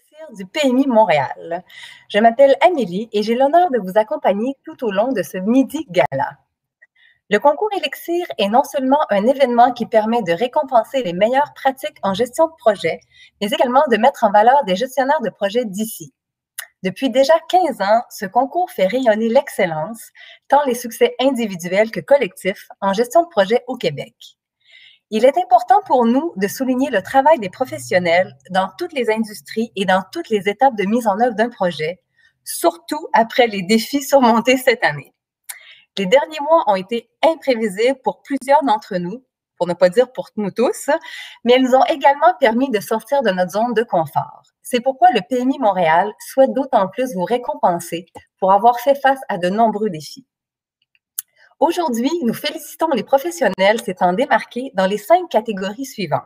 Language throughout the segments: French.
Élixir du PMI Montréal. Je m'appelle Amélie et j'ai l'honneur de vous accompagner tout au long de ce midi gala. Le concours Élixir est non seulement un événement qui permet de récompenser les meilleures pratiques en gestion de projet, mais également de mettre en valeur des gestionnaires de projets d'ici. Depuis déjà 15 ans, ce concours fait rayonner l'excellence, tant les succès individuels que collectifs en gestion de projet au Québec. Il est important pour nous de souligner le travail des professionnels dans toutes les industries et dans toutes les étapes de mise en œuvre d'un projet, surtout après les défis surmontés cette année. Les derniers mois ont été imprévisibles pour plusieurs d'entre nous, pour ne pas dire pour nous tous, mais ils nous ont également permis de sortir de notre zone de confort. C'est pourquoi le PMI Montréal souhaite d'autant plus vous récompenser pour avoir fait face à de nombreux défis. Aujourd'hui, nous félicitons les professionnels s'étant démarqués dans les 5 catégories suivantes.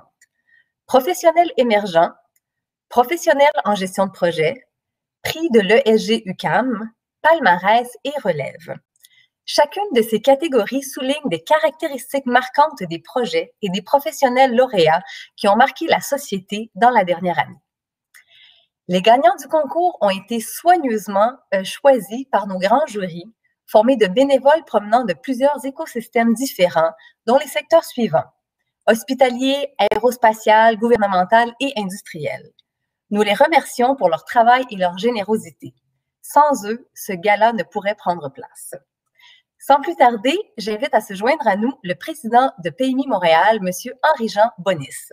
Professionnels émergents, professionnels en gestion de projet, prix de l'ESG UQAM, palmarès et relève. Chacune de ces catégories souligne des caractéristiques marquantes des projets et des professionnels lauréats qui ont marqué la société dans la dernière année. Les gagnants du concours ont été soigneusement choisis par nos grands jurys, formés de bénévoles provenant de plusieurs écosystèmes différents, dont les secteurs suivants: hospitalier, aérospatial, gouvernemental et industriel. Nous les remercions pour leur travail et leur générosité. Sans eux, ce gala ne pourrait prendre place. Sans plus tarder, j'invite à se joindre à nous le président de PMI Montréal, M. Henri-Jean Bonis.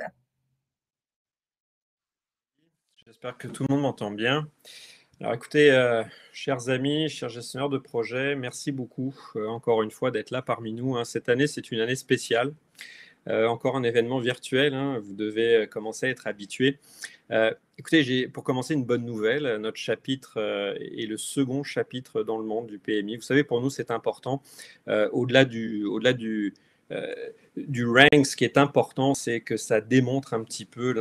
J'espère que tout le monde m'entend bien. Alors écoutez, chers amis, chers gestionnaires de projet, merci beaucoup encore une fois d'être là parmi nous. Cette année, c'est une année spéciale. Encore un événement virtuel, vous devez commencer à être habitués. Écoutez, j'ai pour commencer une bonne nouvelle. Notre chapitre est le second chapitre dans le monde du PMI. Vous savez, pour nous, c'est important. Au-delà du rank, ce qui est important, c'est que ça démontre un petit peu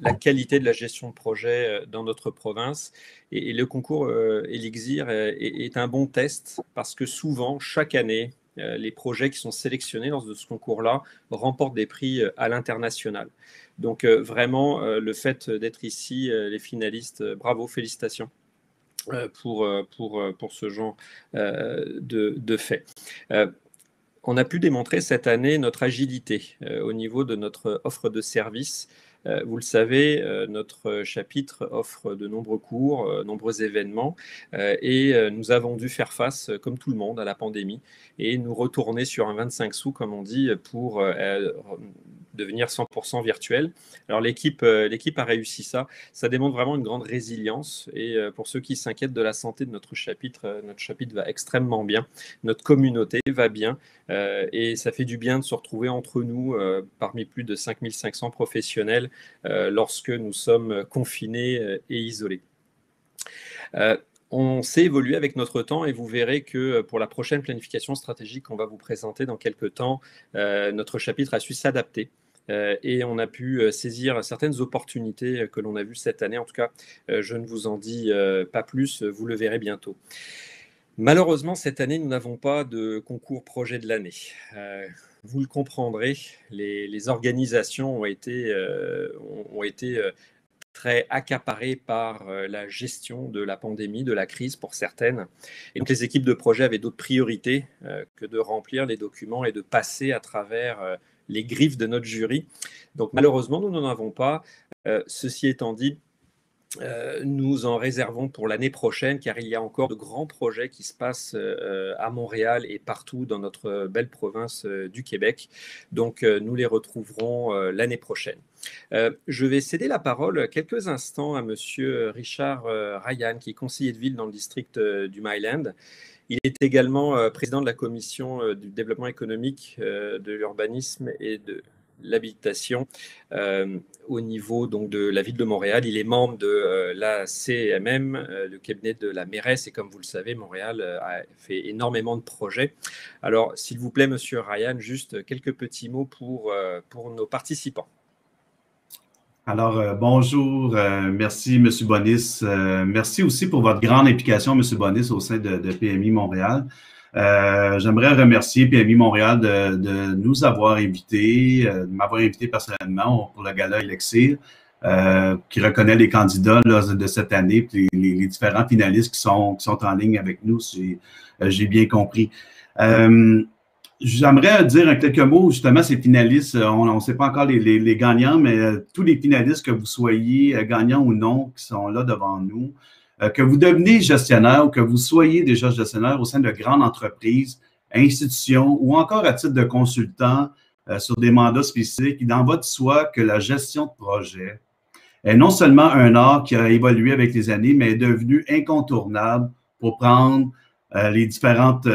la qualité de la gestion de projet dans notre province. Et le concours Élixir est un bon test parce que souvent, chaque année, les projets qui sont sélectionnés dans ce concours-là remportent des prix à l'international. Donc vraiment, le fait d'être ici, les finalistes, bravo, félicitations pour ce genre de fait. On a pu démontrer cette année notre agilité au niveau de notre offre de services. Vous le savez, notre chapitre offre de nombreux cours, nombreux événements et nous avons dû faire face, comme tout le monde, à la pandémie et nous retourner sur un 25 sous, comme on dit, pour devenir 100% virtuel. Alors l'équipe a réussi ça. Ça démontre vraiment une grande résilience et pour ceux qui s'inquiètent de la santé de notre chapitre va extrêmement bien. Notre communauté va bien et ça fait du bien de se retrouver entre nous parmi plus de 5500 professionnels lorsque nous sommes confinés et isolés. On s'est évolué avec notre temps et vous verrez que pour la prochaine planification stratégique qu'on va vous présenter dans quelques temps, notre chapitre a su s'adapter. Et on a pu saisir certaines opportunités que l'on a vues cette année. En tout cas, je ne vous en dis pas plus, vous le verrez bientôt. Malheureusement, cette année, nous n'avons pas de concours projet de l'année. Vous le comprendrez, les organisations ont été très accaparées par la gestion de la pandémie, de la crise pour certaines. Et donc les équipes de projet avaient d'autres priorités que de remplir les documents et de passer à travers les griffes de notre jury. Donc malheureusement, nous n'en avons pas. Ceci étant dit, nous en réservons pour l'année prochaine car il y a encore de grands projets qui se passent à Montréal et partout dans notre belle province du Québec. Donc nous les retrouverons l'année prochaine. Je vais céder la parole quelques instants à monsieur Richard Ryan, qui est conseiller de ville dans le district du Myland. Il est également président de la commission du développement économique, de l'urbanisme et de l'habitation au niveau donc, de la ville de Montréal. Il est membre de la CMM, le cabinet de la mairesse, et comme vous le savez, Montréal a fait énormément de projets. Alors, s'il vous plaît, monsieur Ryan, juste quelques petits mots pour nos participants. Alors, bonjour, merci M. Bonis. Merci aussi pour votre grande implication, M. Bonis, au sein de PMI Montréal. J'aimerais remercier PMI Montréal de nous avoir invités, de m'avoir invité personnellement pour le gala Élixir. qui reconnaît les candidats là, de cette année, puis les différents finalistes qui sont en ligne avec nous, si j'ai bien compris. J'aimerais dire quelques mots, justement, ces finalistes. On ne sait pas encore les gagnants, mais tous les finalistes, que vous soyez gagnants ou non, qui sont là devant nous, que vous devenez gestionnaire ou que vous soyez déjà gestionnaire au sein de grandes entreprises, institutions ou encore à titre de consultant sur des mandats spécifiques, il en va de soi que la gestion de projet est non seulement un art qui a évolué avec les années, mais est devenu incontournable pour prendre les différentes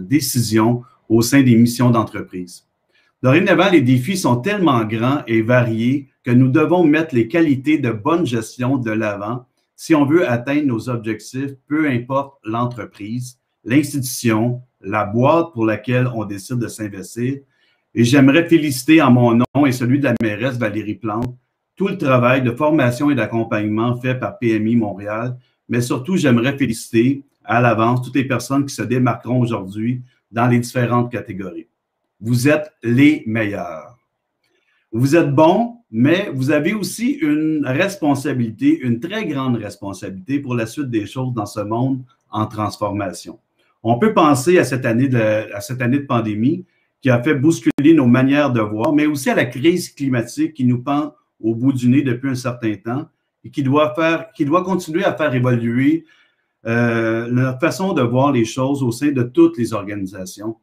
décisions au sein des missions d'entreprise. Dorénavant, les défis sont tellement grands et variés que nous devons mettre les qualités de bonne gestion de l'avant si on veut atteindre nos objectifs, peu importe l'entreprise, l'institution, la boîte pour laquelle on décide de s'investir. Et j'aimerais féliciter en mon nom et celui de la mairesse Valérie Plante tout le travail de formation et d'accompagnement fait par PMI Montréal, mais surtout, j'aimerais féliciter à l'avance toutes les personnes qui se démarqueront aujourd'hui dans les différentes catégories. Vous êtes les meilleurs. Vous êtes bons, mais vous avez aussi une responsabilité, une très grande responsabilité pour la suite des choses dans ce monde en transformation. On peut penser à cette année de pandémie qui a fait bousculer nos manières de voir, mais aussi à la crise climatique qui nous pend au bout du nez depuis un certain temps et qui doit continuer à faire évoluer notre façon de voir les choses au sein de toutes les organisations.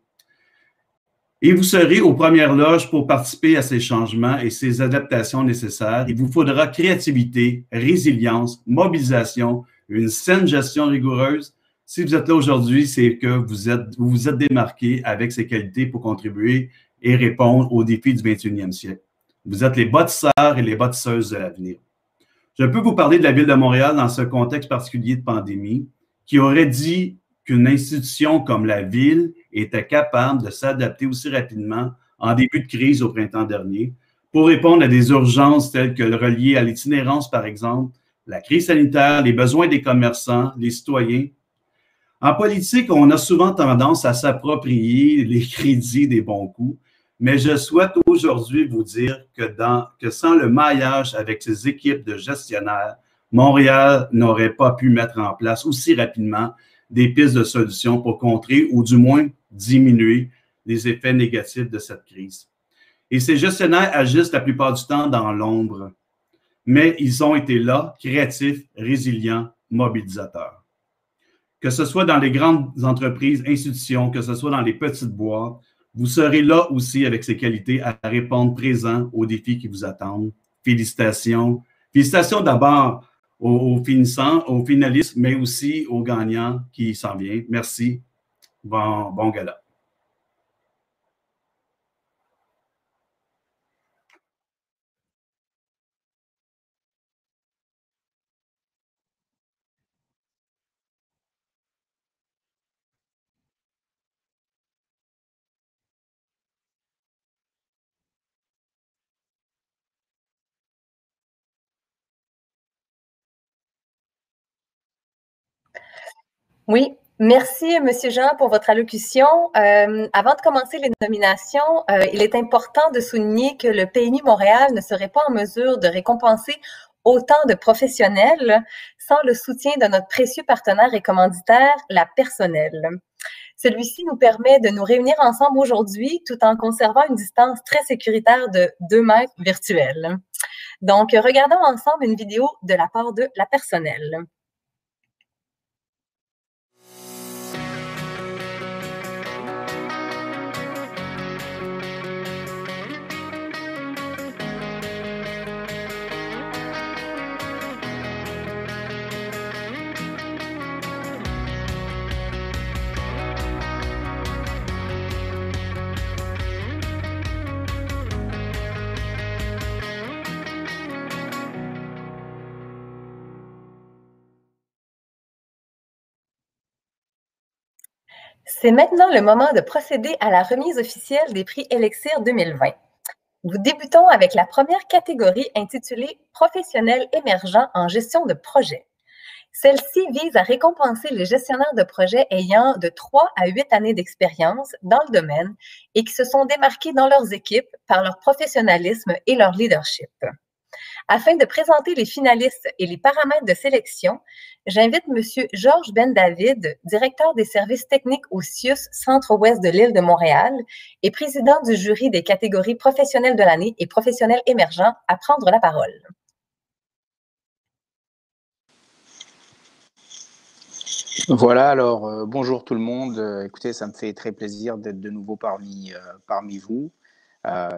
Et vous serez aux premières loges pour participer à ces changements et ces adaptations nécessaires. Il vous faudra créativité, résilience, mobilisation, une saine gestion rigoureuse. Si vous êtes là aujourd'hui, c'est que vous vous êtes démarqué avec ces qualités pour contribuer et répondre aux défis du 21e siècle. Vous êtes les bâtisseurs et les bâtisseuses de l'avenir. Je peux vous parler de la Ville de Montréal dans ce contexte particulier de pandémie, qui aurait dit qu'une institution comme la Ville était capable de s'adapter aussi rapidement en début de crise au printemps dernier pour répondre à des urgences telles que le relier à l'itinérance, par exemple, la crise sanitaire, les besoins des commerçants, les citoyens. En politique, on a souvent tendance à s'approprier les crédits des bons coups, mais je souhaite aujourd'hui vous dire que sans le maillage avec ses équipes de gestionnaires, Montréal n'aurait pas pu mettre en place aussi rapidement des pistes de solutions pour contrer ou du moins diminuer les effets négatifs de cette crise. Et ces gestionnaires agissent la plupart du temps dans l'ombre, mais ils ont été là, créatifs, résilients, mobilisateurs. Que ce soit dans les grandes entreprises, institutions, que ce soit dans les petites boîtes, vous serez là aussi avec ces qualités à répondre présent aux défis qui vous attendent. Félicitations. Félicitations d'abord aux finalistes, mais aussi aux gagnants qui s'en viennent. Merci. Bon gala. Oui, merci, Monsieur Jean, pour votre allocution. Avant de commencer les nominations, il est important de souligner que le PMI Montréal ne serait pas en mesure de récompenser autant de professionnels sans le soutien de notre précieux partenaire et commanditaire, la Personnelle. Celui-ci nous permet de nous réunir ensemble aujourd'hui tout en conservant une distance très sécuritaire de 2 mètres virtuels. Donc, regardons ensemble une vidéo de la part de la Personnelle. C'est maintenant le moment de procéder à la remise officielle des prix Elixir 2020. Nous débutons avec la première catégorie intitulée « Professionnels émergents en gestion de projet ». Celle-ci vise à récompenser les gestionnaires de projets ayant de 3 à 8 années d'expérience dans le domaine et qui se sont démarqués dans leurs équipes par leur professionnalisme et leur leadership. Afin de présenter les finalistes et les paramètres de sélection, j'invite M. Georges Ben-David, directeur des services techniques au CIUS Centre-Ouest de l'île de Montréal et président du jury des catégories professionnels de l'année et professionnels émergents, à prendre la parole. Voilà, alors bonjour tout le monde. Écoutez, ça me fait très plaisir d'être de nouveau parmi vous.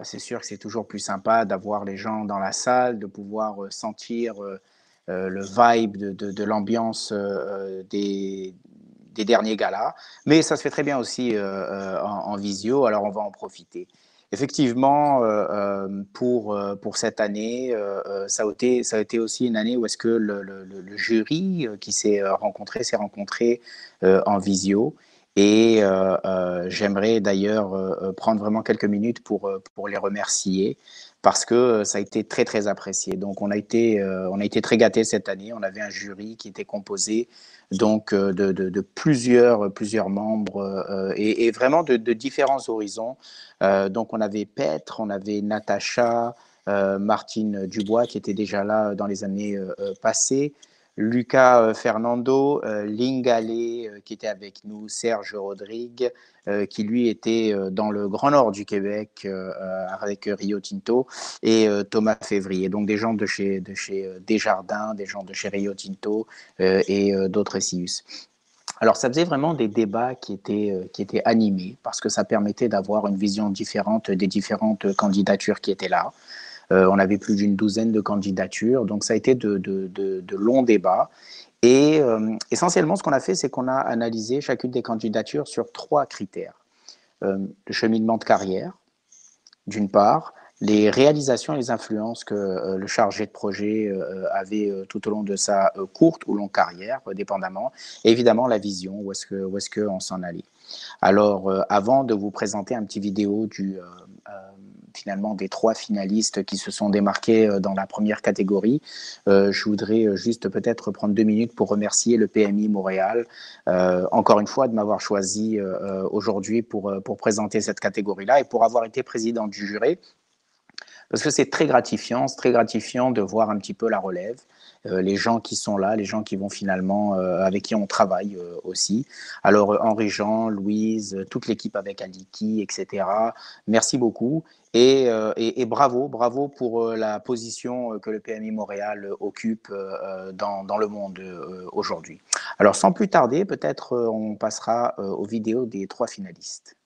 C'est sûr que c'est toujours plus sympa d'avoir les gens dans la salle, de pouvoir sentir le vibe de l'ambiance des derniers galas. Mais ça se fait très bien aussi en visio, alors on va en profiter. Effectivement, pour cette année, ça a été aussi une année où est-ce que le jury qui s'est rencontré en visio. Et j'aimerais d'ailleurs prendre vraiment quelques minutes pour les remercier parce que ça a été très, très apprécié. Donc, on a été très gâtés cette année. On avait un jury qui était composé donc de plusieurs membres et vraiment de différents horizons. Donc, on avait Petre, on avait Natacha, Martine Dubois qui était déjà là dans les années passées, Lucas Fernando, Lingale qui était avec nous, Serge Rodrigue qui lui était dans le Grand Nord du Québec avec Rio Tinto et Thomas Février, donc des gens de chez Desjardins, des gens de chez Rio Tinto et d'autres SIUS. Alors, ça faisait vraiment des débats qui étaient animés parce que ça permettait d'avoir une vision différente des différentes candidatures qui étaient là. On avait plus d'une douzaine de candidatures, donc ça a été de longs débats. Et essentiellement, ce qu'on a fait, c'est qu'on a analysé chacune des candidatures sur 3 critères. Le cheminement de carrière, d'une part, les réalisations et les influences que le chargé de projet avait tout au long de sa courte ou longue carrière, dépendamment, et évidemment la vision, où est-ce qu'on s'en allait. Alors, avant de vous présenter un petit vidéo finalement des 3 finalistes qui se sont démarqués dans la première catégorie, je voudrais juste peut-être prendre 2 minutes pour remercier le PMI Montréal, encore une fois, de m'avoir choisi aujourd'hui pour présenter cette catégorie-là et pour avoir été président du jury. Parce que c'est très gratifiant de voir un petit peu la relève, les gens qui sont là, les gens qui vont finalement, avec qui on travaille aussi. Alors Henri-Jean, Louise, toute l'équipe avec Aliki, etc. Merci beaucoup et bravo pour la position que le PMI Montréal occupe dans le monde aujourd'hui. Alors sans plus tarder, peut-être on passera aux vidéos des 3 finalistes.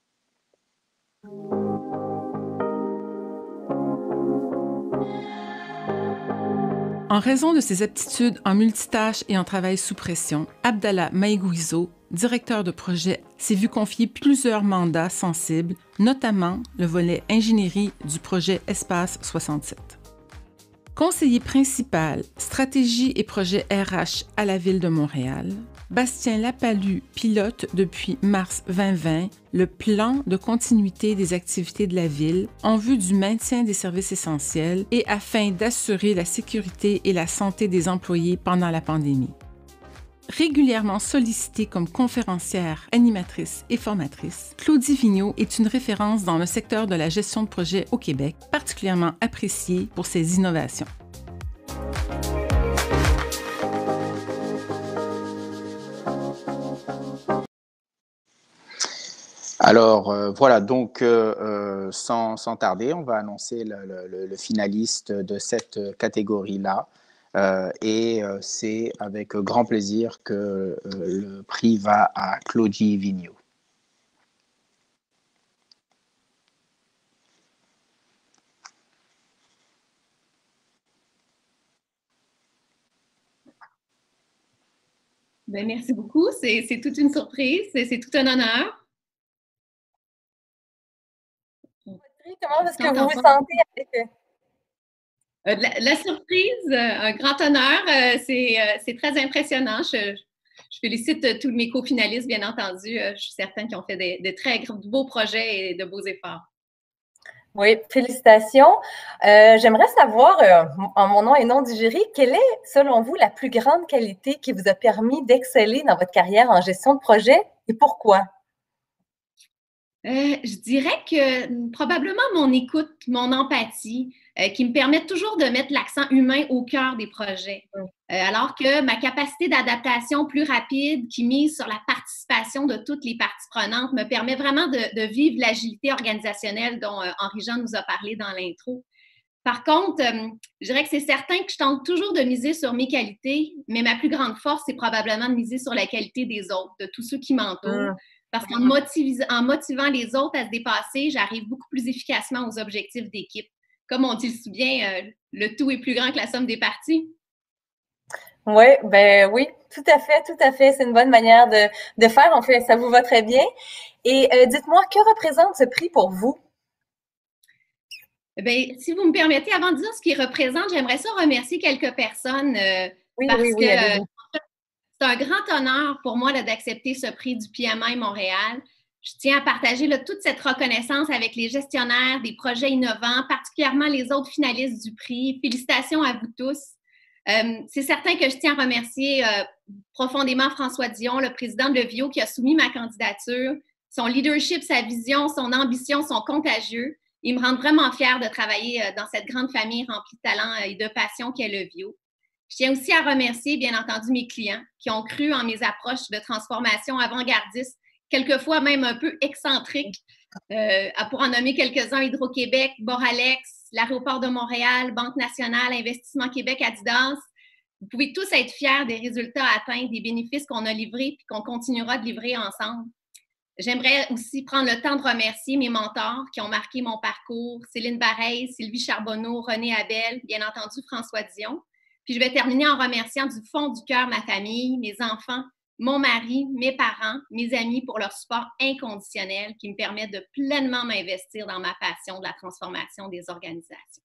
En raison de ses aptitudes en multitâches et en travail sous pression, Abdallah Maïgouizo, directeur de projet, s'est vu confier plusieurs mandats sensibles, notamment le volet ingénierie du projet Espace 67. Conseiller principal, stratégie et projet RH à la Ville de Montréal, Bastien Lapalus pilote depuis mars 2020 le plan de continuité des activités de la Ville en vue du maintien des services essentiels et afin d'assurer la sécurité et la santé des employés pendant la pandémie. Régulièrement sollicitée comme conférencière, animatrice et formatrice, Claudie Vigneault est une référence dans le secteur de la gestion de projet au Québec, particulièrement appréciée pour ses innovations. Alors voilà, donc sans tarder, on va annoncer le finaliste de cette catégorie-là. Et c'est avec grand plaisir que le prix va à Claudie Vigneault. Ben, merci beaucoup. C'est toute une surprise. C'est tout un honneur. Comment est-ce que vous vous sentez avec la surprise, un grand honneur. C'est très impressionnant. Je félicite tous mes co-finalistes, bien entendu. Je suis certaine qu'ils ont fait de très beaux projets et de beaux efforts. Oui, félicitations. J'aimerais savoir, en mon nom et nom du jury, quelle est, selon vous, la plus grande qualité qui vous a permis d'exceller dans votre carrière en gestion de projet et pourquoi? Je dirais que probablement mon écoute, mon empathie, qui me permettent toujours de mettre l'accent humain au cœur des projets. Alors que ma capacité d'adaptation plus rapide, qui mise sur la participation de toutes les parties prenantes, me permet vraiment de vivre l'agilité organisationnelle dont Henri-Jean nous a parlé dans l'intro. Par contre, je dirais que c'est certain que je tente toujours de miser sur mes qualités, mais ma plus grande force, c'est probablement de miser sur la qualité des autres, de tous ceux qui m'entourent. Parce qu'en motivant les autres à se dépasser, j'arrive beaucoup plus efficacement aux objectifs d'équipe. Comme on dit si bien, le tout est plus grand que la somme des parties. Oui, ben oui, tout à fait, tout à fait. C'est une bonne manière de faire. En fait, ça vous va très bien. Et dites-moi, que représente ce prix pour vous? Bien, si vous me permettez, avant de dire ce qu'il représente, j'aimerais ça remercier quelques personnes parce que c'est un grand honneur pour moi d'accepter ce prix du PMI Montréal. Je tiens à partager toute cette reconnaissance avec les gestionnaires des projets innovants, particulièrement les autres finalistes du prix. Félicitations à vous tous. C'est certain que je tiens à remercier profondément François Dion, le président de l'EVIO, qui a soumis ma candidature. Son leadership, sa vision, son ambition sont contagieux. Ils me rendent vraiment fière de travailler dans cette grande famille remplie de talent et de passion qu'est l'EVIO. Je tiens aussi à remercier, bien entendu, mes clients qui ont cru en mes approches de transformation avant-gardistes, quelquefois même un peu excentriques, pour en nommer quelques-uns, Hydro-Québec, Boralex, l'Aéroport de Montréal, Banque nationale, Investissement Québec, Adidas. Vous pouvez tous être fiers des résultats atteints, des bénéfices qu'on a livrés et qu'on continuera de livrer ensemble. J'aimerais aussi prendre le temps de remercier mes mentors qui ont marqué mon parcours, Céline Bareil, Sylvie Charbonneau, René Abel, bien entendu François Dion. Puis je vais terminer en remerciant du fond du cœur ma famille, mes enfants, mon mari, mes parents, mes amis pour leur support inconditionnel qui me permet de pleinement m'investir dans ma passion de la transformation des organisations.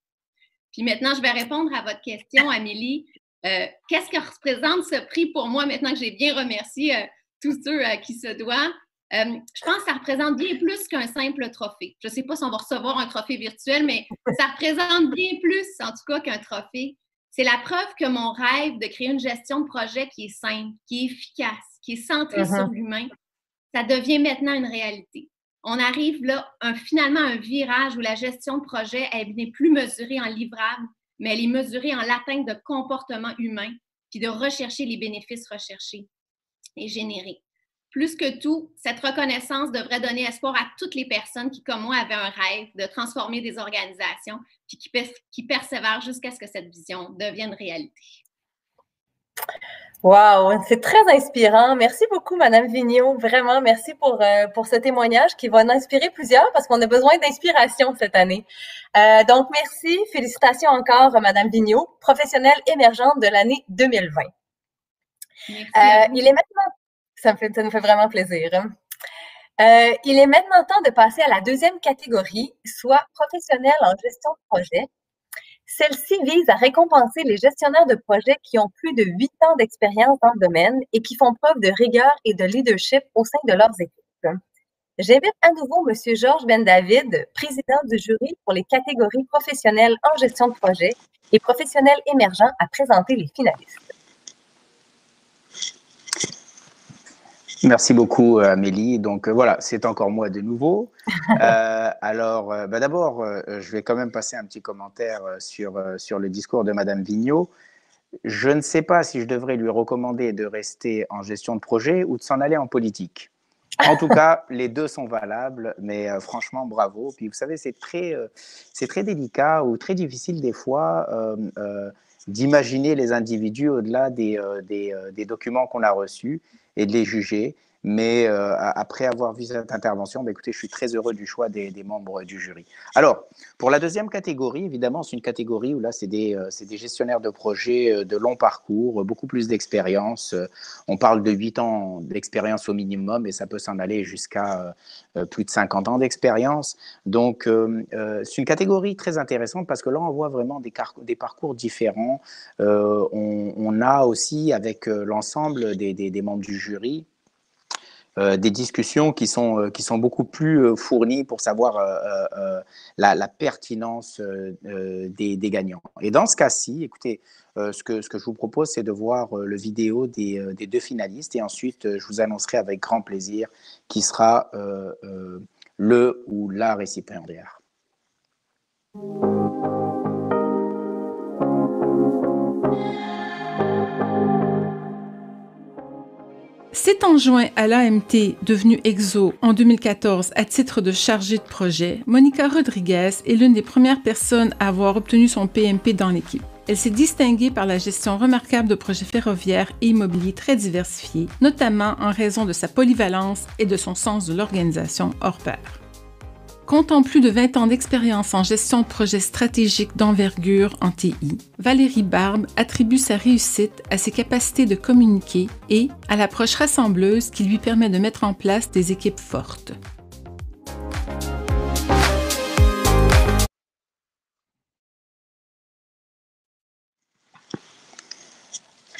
Puis maintenant, je vais répondre à votre question, Amélie. Qu'est-ce que représente ce prix pour moi maintenant que j'ai bien remercié tous ceux à qui se doit? Je pense que ça représente bien plus qu'un simple trophée. Je ne sais pas si on va recevoir un trophée virtuel, mais ça représente bien plus, en tout cas, qu'un trophée. C'est la preuve que mon rêve de créer une gestion de projet qui est simple, qui est efficace, qui est centrée sur l'humain, ça devient maintenant une réalité. On arrive là, finalement, à un virage où la gestion de projet, elle n'est plus mesurée en livrables, mais elle est mesurée en l'atteinte de comportements humains, puis de rechercher les bénéfices recherchés et générés. Plus que tout, cette reconnaissance devrait donner espoir à toutes les personnes qui, comme moi, avaient un rêve de transformer des organisations puis qui persévèrent jusqu'à ce que cette vision devienne réalité. Wow, c'est très inspirant. Merci beaucoup, Madame Vigneault. Vraiment, merci pour ce témoignage qui va en inspirer plusieurs parce qu'on a besoin d'inspiration cette année. Donc, merci. Félicitations encore, Madame Vigneault, professionnelle émergente de l'année 2020. Merci. Il est maintenant... Ça nous fait vraiment plaisir. Il est maintenant temps de passer à la deuxième catégorie, soit professionnel en gestion de projet. Celle-ci vise à récompenser les gestionnaires de projets qui ont plus de 8 ans d'expérience dans le domaine et qui font preuve de rigueur et de leadership au sein de leurs équipes. J'invite à nouveau M. Georges Ben-David, président du jury pour les catégories professionnelles en gestion de projet et professionnels émergents, à présenter les finalistes. Merci beaucoup, Amélie. Donc, voilà, c'est encore moi de nouveau. D'abord, je vais quand même passer un petit commentaire sur le discours de Madame Vigneault. Je ne sais pas si je devrais lui recommander de rester en gestion de projet ou de s'en aller en politique. En tout cas, les deux sont valables, mais franchement, bravo. Puis, vous savez, c'est très délicat ou très difficile des fois d'imaginer les individus au-delà des documents qu'on a reçus et de les juger. Mais après avoir vu cette intervention, écoutez, je suis très heureux du choix des membres du jury. Alors, pour la deuxième catégorie, évidemment, c'est une catégorie où là, c'est des gestionnaires de projets de long parcours, beaucoup plus d'expérience. On parle de 8 ans d'expérience au minimum et ça peut s'en aller jusqu'à plus de 50 ans d'expérience. Donc, c'est une catégorie très intéressante parce que là, on voit vraiment des parcours différents. On a aussi, avec l'ensemble des membres du jury, des discussions qui sont beaucoup plus fournies pour savoir la pertinence des gagnants. Et dans ce cas-ci, écoutez, ce que je vous propose, c'est de voir le vidéo des 2 finalistes et ensuite, je vous annoncerai avec grand plaisir qui sera le ou la récipiendaire. S'étant joint à l'AMT, devenu EXO en 2014 à titre de chargée de projet, Monica Rodriguez est l'une des premières personnes à avoir obtenu son PMP dans l'équipe. Elle s'est distinguée par la gestion remarquable de projets ferroviaires et immobiliers très diversifiés, notamment en raison de sa polyvalence et de son sens de l'organisation hors pair. Comptant plus de 20 ans d'expérience en gestion de projets stratégiques d'envergure en TI, Valérie Barbe attribue sa réussite à ses capacités de communiquer et à l'approche rassembleuse qui lui permet de mettre en place des équipes fortes.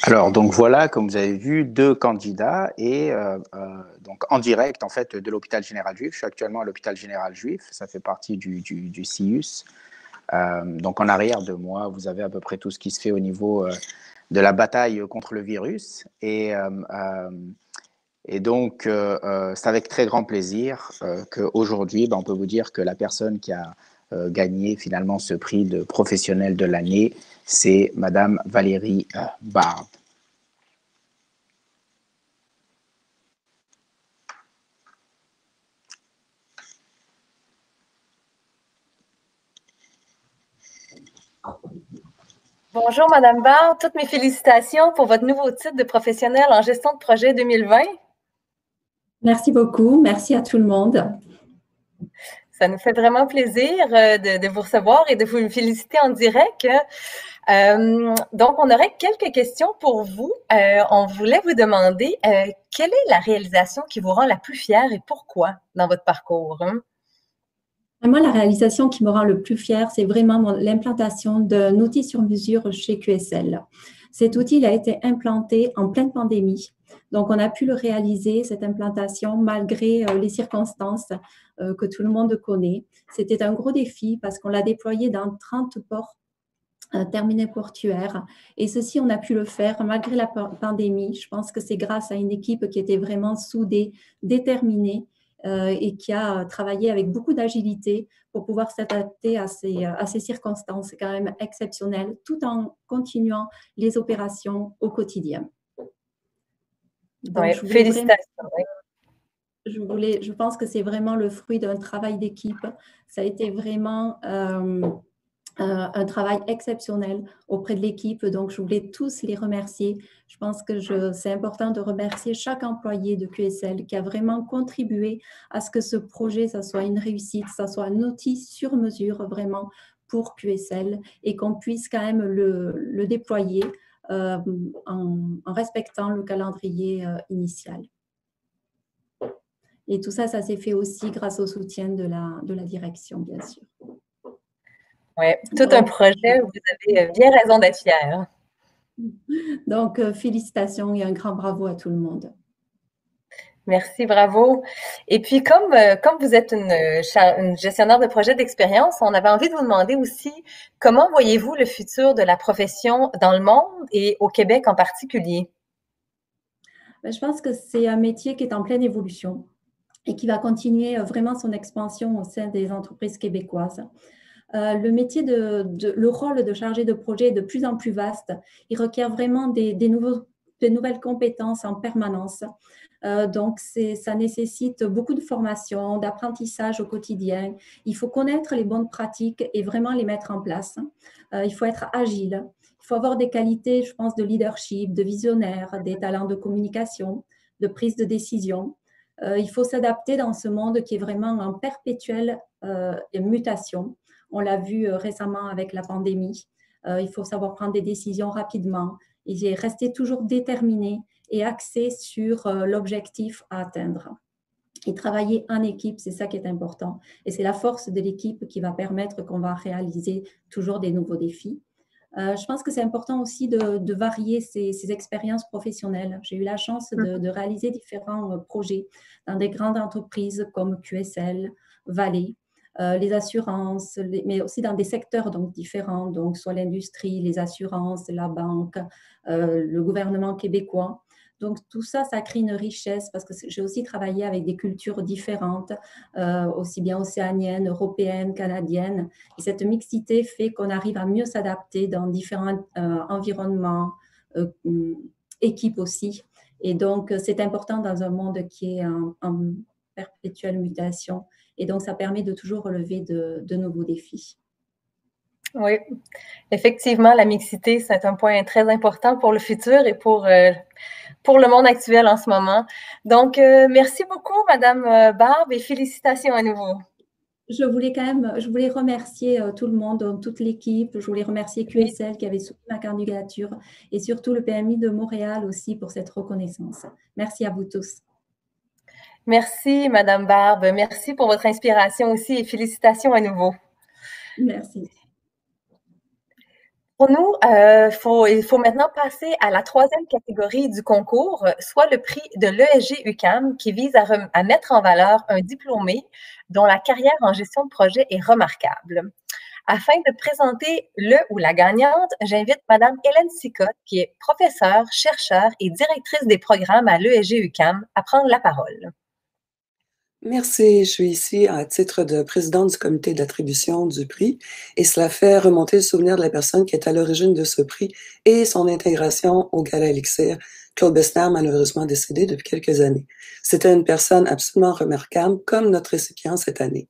Alors, donc voilà, comme vous avez vu, 2 candidats et donc en direct en fait de l'hôpital général juif. Je suis actuellement à l'hôpital général juif, ça fait partie du CIUS. Donc en arrière de moi, vous avez à peu près tout ce qui se fait au niveau de la bataille contre le virus. Et donc, c'est avec très grand plaisir qu'aujourd'hui, on peut vous dire que la personne qui a gagné finalement ce prix de professionnel de l'année, c'est Madame Valérie Barbe. Bonjour, Madame Barbe. Toutes mes félicitations pour votre nouveau titre de professionnel en gestion de projet 2020. Merci beaucoup. Merci à tout le monde. Ça nous fait vraiment plaisir de vous recevoir et de vous féliciter en direct. Donc, on aurait quelques questions pour vous. On voulait vous demander quelle est la réalisation qui vous rend la plus fière et pourquoi dans votre parcours? Moi, la réalisation qui me rend le plus fière, c'est vraiment l'implantation d'un outil sur mesure chez QSL. Cet outil il a été implanté en pleine pandémie. Donc, on a pu le réaliser, cette implantation, malgré les circonstances que tout le monde connaît. C'était un gros défi parce qu'on l'a déployé dans 30 ports terminaux portuaires. Et ceci, on a pu le faire malgré la pandémie. Je pense que c'est grâce à une équipe qui était vraiment soudée, déterminée et qui a travaillé avec beaucoup d'agilité pour pouvoir s'adapter à ces circonstances. C'est quand même exceptionnel, tout en continuant les opérations au quotidien. Donc, félicitations. Je pense que c'est vraiment le fruit d'un travail d'équipe. Ça a été vraiment un travail exceptionnel auprès de l'équipe. Donc, je voulais tous les remercier. Je pense que c'est important de remercier chaque employé de QSL qui a vraiment contribué à ce que ce projet, ça soit une réussite, ça soit un outil sur mesure vraiment pour QSL et qu'on puisse quand même le déployer en respectant le calendrier initial. Et tout ça, ça s'est fait aussi grâce au soutien de la direction, bien sûr. Oui, tout un projet où vous avez bien raison d'être fière. Donc, félicitations et un grand bravo à tout le monde. Merci, bravo. Et puis, comme vous êtes une gestionnaire de projet d'expérience, on avait envie de vous demander aussi comment voyez-vous le futur de la profession dans le monde et au Québec en particulier? Je pense que c'est un métier qui est en pleine évolution et qui va continuer vraiment son expansion au sein des entreprises québécoises. Le métier le rôle de chargé de projet est de plus en plus vaste. Il requiert vraiment des nouvelles compétences en permanence. Donc, ça nécessite beaucoup de formation, d'apprentissage au quotidien. Il faut connaître les bonnes pratiques et vraiment les mettre en place. Il faut être agile. Il faut avoir des qualités, je pense, de leadership, de visionnaire, des talents de communication, de prise de décision. Il faut s'adapter dans ce monde qui est vraiment en perpétuelle mutation. On l'a vu récemment avec la pandémie. Il faut savoir prendre des décisions rapidement et rester toujours déterminé et axé sur l'objectif à atteindre. Et travailler en équipe, c'est ça qui est important. Et c'est la force de l'équipe qui va permettre qu'on va réaliser toujours des nouveaux défis. Je pense que c'est important aussi de varier ses expériences professionnelles. J'ai eu la chance de réaliser différents projets dans des grandes entreprises comme QSL, Vallée, les assurances, mais aussi dans des secteurs donc différents, donc soit l'industrie, les assurances, la banque, le gouvernement québécois. Donc, tout ça, ça crée une richesse parce que j'ai aussi travaillé avec des cultures différentes, aussi bien océaniennes, européennes, canadiennes. Et cette mixité fait qu'on arrive à mieux s'adapter dans différents environnements, équipes aussi. Et donc, c'est important dans un monde qui est en perpétuelle mutation. Et donc, ça permet de toujours relever de nouveaux défis. Oui, effectivement, la mixité, c'est un point très important pour le futur et pour le monde actuel en ce moment. Donc, merci beaucoup, Madame Barbe, et félicitations à nouveau. Je voulais remercier tout le monde, toute l'équipe. Je voulais remercier QSL qui avait soutenu ma candidature et surtout le PMI de Montréal aussi pour cette reconnaissance. Merci à vous tous. Merci, Madame Barbe. Merci pour votre inspiration aussi et félicitations à nouveau. Merci. Pour nous, il faut maintenant passer à la troisième catégorie du concours, soit le prix de l'ESG-UQAM qui vise à mettre en valeur un diplômé dont la carrière en gestion de projet est remarquable. Afin de présenter le ou la gagnante, j'invite Madame Hélène Sicotte, qui est professeure, chercheure et directrice des programmes à l'ESG-UQAM, à prendre la parole. Merci, je suis ici à titre de présidente du comité d'attribution du prix et cela fait remonter le souvenir de la personne qui est à l'origine de ce prix et son intégration au Gala Elixir, Claude Bessner, malheureusement décédé depuis quelques années. C'était une personne absolument remarquable comme notre récipient cette année.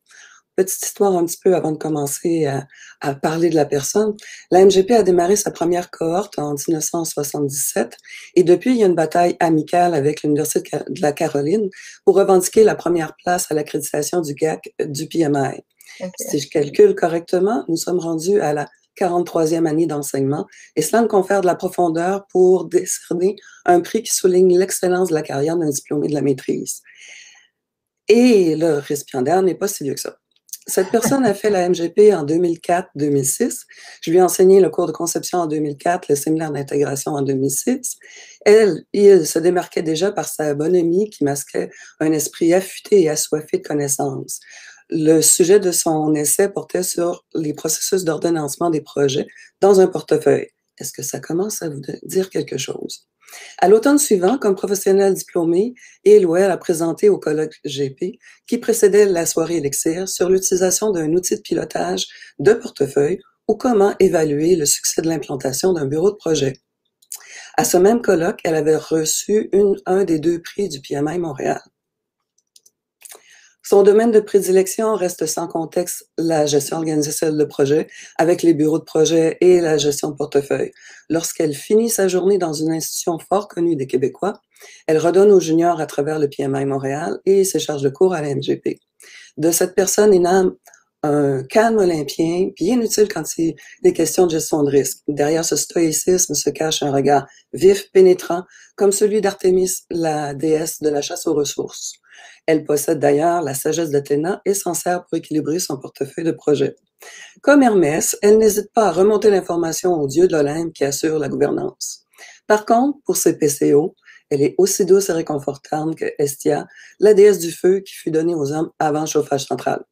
Petite histoire un petit peu avant de commencer à parler de la personne. La MGP a démarré sa première cohorte en 1977 et depuis, il y a une bataille amicale avec l'Université de la Caroline pour revendiquer la première place à l'accréditation du GAC du PMI. Okay. Si je calcule correctement, nous sommes rendus à la 43e année d'enseignement et cela nous confère de la profondeur pour décerner un prix qui souligne l'excellence de la carrière d'un diplômé de la maîtrise. Et le récipiendaire n'est pas si vieux que ça. Cette personne a fait la MGP en 2004-2006. Je lui ai enseigné le cours de conception en 2004, le séminaire d'intégration en 2006. Il se démarquait déjà par sa bonhomie qui masquait un esprit affûté et assoiffé de connaissances. Le sujet de son essai portait sur les processus d'ordonnancement des projets dans un portefeuille. Est-ce que ça commence à vous dire quelque chose? À l'automne suivant, comme professionnel diplômé, Éloël a présenté au colloque GP, qui précédait la soirée Elixir, sur l'utilisation d'un outil de pilotage de portefeuille ou comment évaluer le succès de l'implantation d'un bureau de projet. À ce même colloque, elle avait reçu un des 2 prix du PMI Montréal. Son domaine de prédilection reste sans contexte la gestion organisationnelle de projet avec les bureaux de projet et la gestion de portefeuille. Lorsqu'elle finit sa journée dans une institution fort connue des Québécois, elle redonne aux juniors à travers le PMI Montréal et ses charges de cours à la MGP. De cette personne émane un calme olympien, bien utile quand il est question de gestion de risque. Derrière ce stoïcisme se cache un regard vif, pénétrant, comme celui d'Artémis, la déesse de la chasse aux ressources. Elle possède d'ailleurs la sagesse d'Athéna et s'en sert pour équilibrer son portefeuille de projet. Comme Hermès, elle n'hésite pas à remonter l'information au dieu de l'Olympe qui assure la gouvernance. Par contre, pour ses PCO, elle est aussi douce et réconfortante que Hestia, la déesse du feu qui fut donnée aux hommes avant le chauffage central.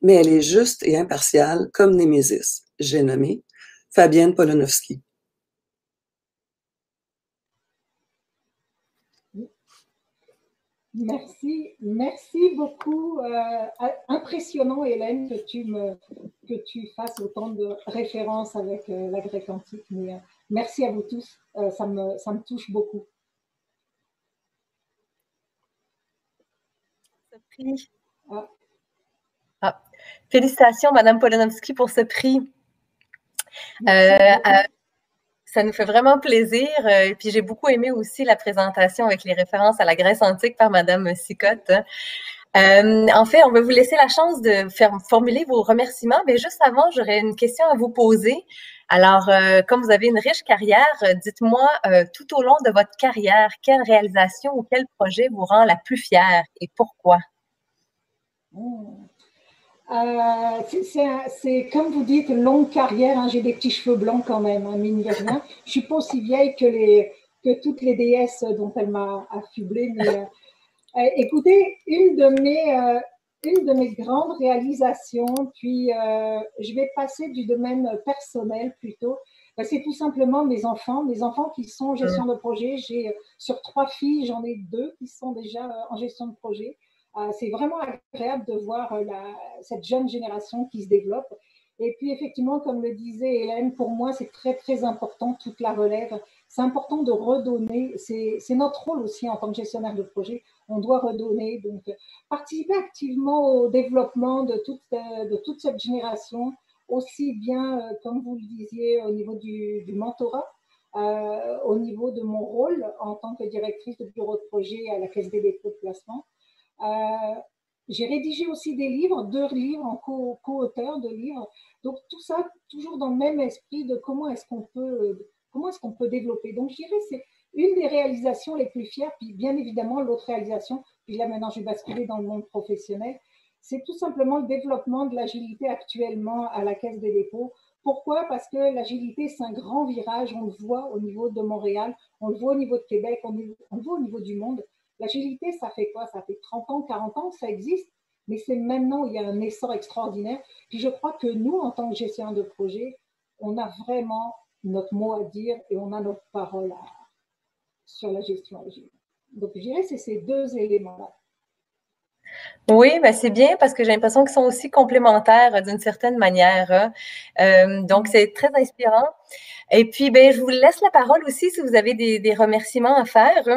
Mais elle est juste et impartiale comme Némésis. J'ai nommé Fabienne Polonowski. Merci beaucoup. Impressionnant, Hélène, que tu fasses autant de références avec la Grèce antique. Mais merci à vous tous, ça me touche beaucoup. Félicitations, Madame Polonowski, pour ce prix. Ça nous fait vraiment plaisir. Et puis, j'ai beaucoup aimé aussi la présentation avec les références à la Grèce antique par Madame Sicotte. En fait, on va vous laisser la chance de formuler vos remerciements, mais juste avant, j'aurais une question à vous poser. Alors, comme vous avez une riche carrière, dites-moi, tout au long de votre carrière, quelle réalisation ou quel projet vous rend la plus fière et pourquoi? C'est comme vous dites, longue carrière. Hein, j'ai des petits cheveux blancs quand même, hein, mine de rien. Je suis pas aussi vieille que toutes les déesses dont elle m'a affublée. Mais écoutez, une de mes grandes réalisations, puis je vais passer du domaine personnel plutôt. C'est tout simplement mes enfants qui sont en gestion de projet. J'ai sur 3 filles, j'en ai 2 qui sont déjà en gestion de projet. C'est vraiment agréable de voir cette jeune génération qui se développe. Et puis effectivement, comme le disait Hélène, pour moi c'est très très important toute la relève. C'est important de redonner. C'est notre rôle aussi en tant que gestionnaire de projet. On doit redonner. Donc participer activement au développement de toute cette génération, aussi bien, comme vous le disiez, au niveau du mentorat, au niveau de mon rôle en tant que directrice de bureau de projet à la Caisse des dépôts de placement. J'ai rédigé aussi des livres, 2 livres en co-auteur de livres. Donc tout ça, toujours dans le même esprit de comment est-ce qu'on peut développer. Donc je dirais c'est une des réalisations les plus fières, puis bien évidemment l'autre réalisation, puis là maintenant je vais basculer dans le monde professionnel, c'est tout simplement le développement de l'agilité actuellement à la Caisse des dépôts. Pourquoi? Parce que l'agilité, c'est un grand virage, on le voit au niveau de Montréal, on le voit au niveau de Québec, on le voit au niveau du monde. L'agilité, ça fait quoi? Ça fait 30 ans, 40 ans, ça existe, mais c'est maintenant où il y a un essor extraordinaire. Puis je crois que nous, en tant que gestionnaire de projet, on a vraiment notre mot à dire et on a notre parole sur la gestion agile. Donc je dirais que c'est ces 2 éléments-là. Oui, ben c'est bien parce que j'ai l'impression qu'ils sont aussi complémentaires d'une certaine manière. Donc, c'est très inspirant. Et puis, ben, je vous laisse la parole aussi si vous avez des remerciements à faire.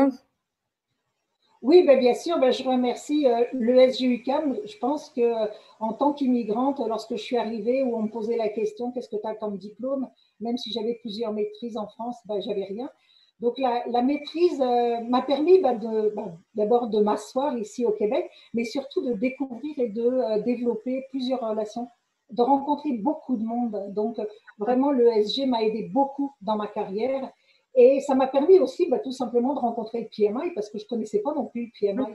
Oui, ben bien sûr, je remercie le SGUQAM. Je pense qu'en tant qu'immigrante, lorsque je suis arrivée, où on me posait la question, qu'est-ce que tu as comme diplôme? Même si j'avais plusieurs maîtrises en France, j'avais rien. Donc la maîtrise m'a permis d'abord de m'asseoir ici au Québec, mais surtout de découvrir et de développer plusieurs relations, de rencontrer beaucoup de monde. Donc vraiment, le SG m'a aidé beaucoup dans ma carrière. Et ça m'a permis aussi tout simplement de rencontrer le PMI parce que je ne connaissais pas non plus le PMI.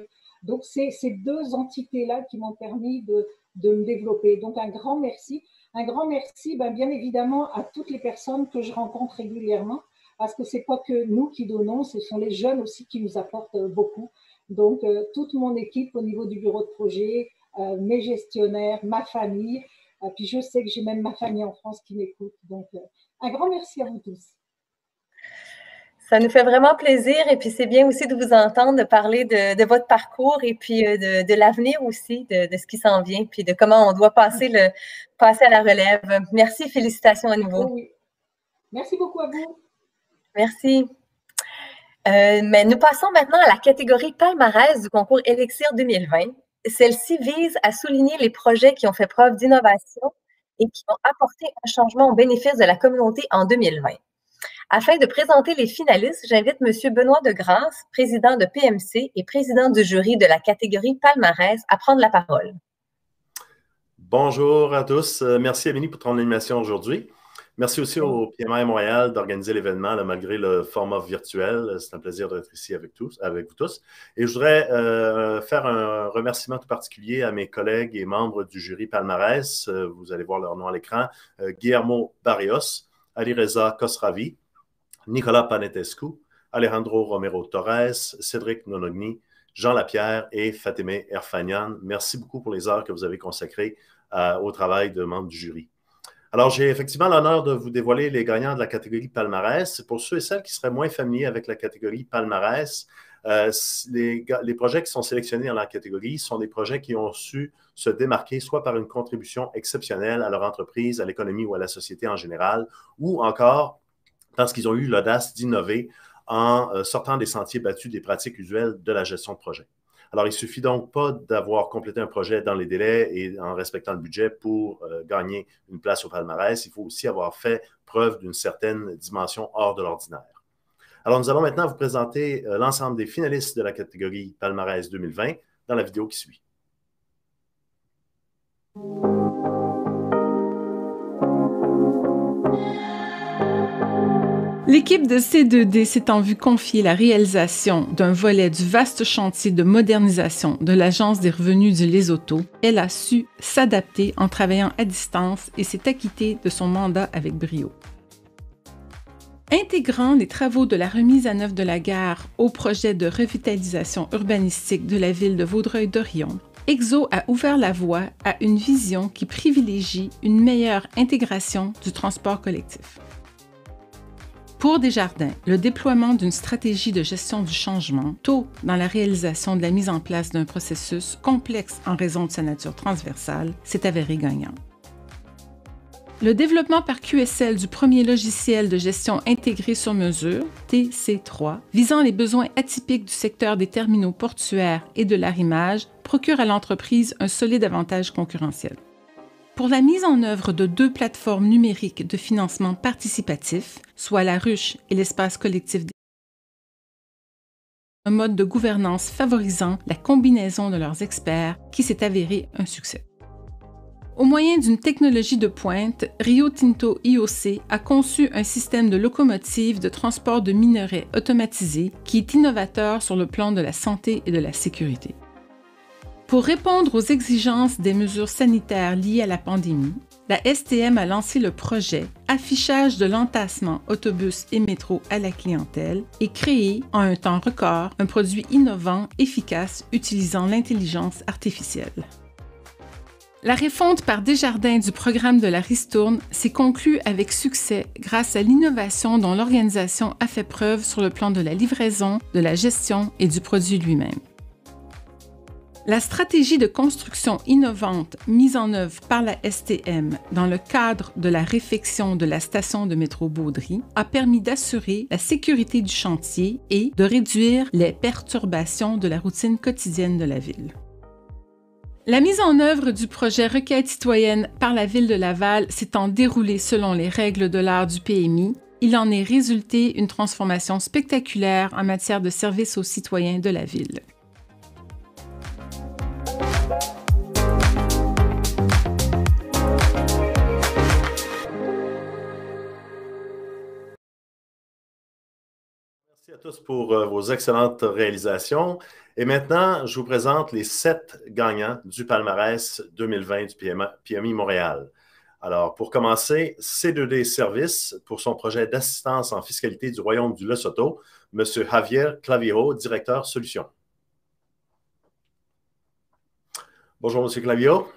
Donc, c'est ces 2 entités-là qui m'ont permis de me développer. Donc, un grand merci. Un grand merci, bien évidemment, à toutes les personnes que je rencontre régulièrement parce que ce n'est pas que nous qui donnons, ce sont les jeunes aussi qui nous apportent beaucoup. Donc, toute mon équipe au niveau du bureau de projet, mes gestionnaires, ma famille. Puis, je sais que j'ai même ma famille en France qui m'écoute. Donc, un grand merci à vous tous. Ça nous fait vraiment plaisir et puis c'est bien aussi de vous entendre parler de votre parcours et puis de l'avenir aussi, de ce qui s'en vient, puis de comment on doit passer à la relève. Merci, félicitations à nouveau. Oh oui. Merci beaucoup à vous. Merci. Mais nous passons maintenant à la catégorie palmarès du concours Élixir 2020. Celle-ci vise à souligner les projets qui ont fait preuve d'innovation et qui ont apporté un changement au bénéfice de la communauté en 2020. Afin de présenter les finalistes, j'invite M. Benoît Degrasse, président de PMC et président du jury de la catégorie palmarès, à prendre la parole. Bonjour à tous. Merci, Amélie, pour ton animation aujourd'hui. Merci aussi au PMI Montréal d'organiser l'événement malgré le format virtuel. C'est un plaisir d'être ici avec vous tous. Et je voudrais faire un remerciement tout particulier à mes collègues et membres du jury palmarès. Vous allez voir leur nom à l'écran. Guillermo Barrios, Alireza Khosravi, Nicolas Panetescu, Alejandro Romero Torres, Cédric Nonogny, Jean Lapierre et Fatemeh Erfanian. Merci beaucoup pour les heures que vous avez consacrées au travail de membres du jury. Alors, j'ai effectivement l'honneur de vous dévoiler les gagnants de la catégorie palmarès. Pour ceux et celles qui seraient moins familiers avec la catégorie palmarès, les projets qui sont sélectionnés dans la catégorie sont des projets qui ont su se démarquer soit par une contribution exceptionnelle à leur entreprise, à l'économie ou à la société en général, ou encore parce qu'ils ont eu l'audace d'innover en sortant des sentiers battus des pratiques usuelles de la gestion de projet. Alors, il ne suffit donc pas d'avoir complété un projet dans les délais et en respectant le budget pour gagner une place au palmarès. Il faut aussi avoir fait preuve d'une certaine dimension hors de l'ordinaire. Alors, nous allons maintenant vous présenter l'ensemble des finalistes de la catégorie palmarès 2020 dans la vidéo qui suit. L'équipe de C2D s'étant vue confier la réalisation d'un volet du vaste chantier de modernisation de l'Agence des revenus du Lesotho, elle a su s'adapter en travaillant à distance et s'est acquittée de son mandat avec brio. Intégrant les travaux de la remise à neuf de la gare au projet de revitalisation urbanistique de la ville de Vaudreuil-Dorion, Exo a ouvert la voie à une vision qui privilégie une meilleure intégration du transport collectif. Pour Desjardins, le déploiement d'une stratégie de gestion du changement, tôt dans la réalisation de la mise en place d'un processus complexe en raison de sa nature transversale, s'est avéré gagnant. Le développement par QSL du premier logiciel de gestion intégré sur mesure, TC3, visant les besoins atypiques du secteur des terminaux portuaires et de l'arrimage, procure à l'entreprise un solide avantage concurrentiel. Pour la mise en œuvre de 2 plateformes numériques de financement participatif, soit la ruche et l'espace collectif, un mode de gouvernance favorisant la combinaison de leurs experts qui s'est avéré un succès. Au moyen d'une technologie de pointe, Rio Tinto IOC a conçu un système de locomotive de transport de minerais automatisé qui est innovateur sur le plan de la santé et de la sécurité. Pour répondre aux exigences des mesures sanitaires liées à la pandémie, la STM a lancé le projet Affichage de l'entassement autobus et métro à la clientèle et créé, en un temps record, un produit innovant, efficace, utilisant l'intelligence artificielle. La refonte par Desjardins du programme de la ristourne s'est conclue avec succès grâce à l'innovation dont l'organisation a fait preuve sur le plan de la livraison, de la gestion et du produit lui-même. La stratégie de construction innovante mise en œuvre par la STM dans le cadre de la réfection de la station de métro Baudry a permis d'assurer la sécurité du chantier et de réduire les perturbations de la routine quotidienne de la ville. La mise en œuvre du projet Requête citoyenne par la Ville de Laval s'étant déroulée selon les règles de l'art du PMI, il en est résulté une transformation spectaculaire en matière de services aux citoyens de la ville. Merci à tous pour vos excellentes réalisations. Et maintenant, je vous présente les 7 gagnants du palmarès 2020 du PMI Montréal. Alors, pour commencer, C2D Services pour son projet d'assistance en fiscalité du Royaume du Lesotho, M. Javier Clavijo, directeur solutions. Bonjour, M. Clavijo.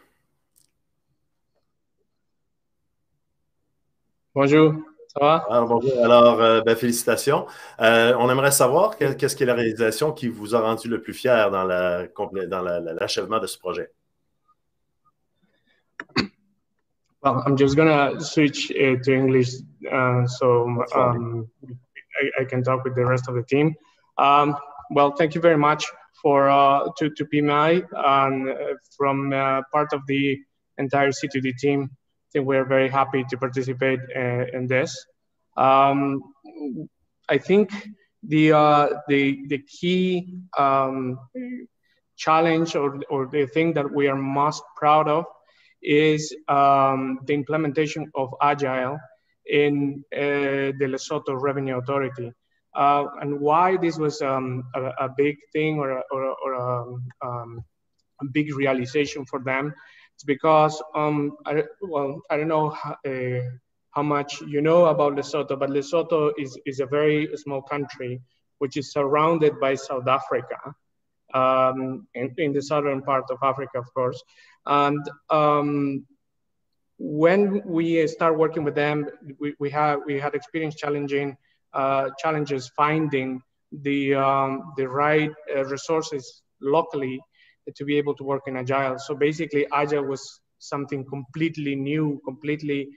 Bonjour, ça va? Alors, félicitations. On aimerait savoir qu'est-ce qui est la réalisation qui vous a rendu le plus fier dans l'achèvement de ce projet. Well, I'm just gonna switch to English so I can talk with the rest of the team. Well, thank you very much for to PMI and from part of the entire C2D team. I think we're very happy to participate in this. I think the key challenge or the thing that we are most proud of is the implementation of Agile in the Lesotho Revenue Authority. And why this was a big thing or a big realization for them. It's because, I don't know how much you know about Lesotho, but Lesotho is a very small country, which is surrounded by South Africa, in the southern part of Africa, of course. And when we start working with them, we had experienced challenges finding the right resources locally to be able to work in Agile. So basically, Agile was something completely new, completely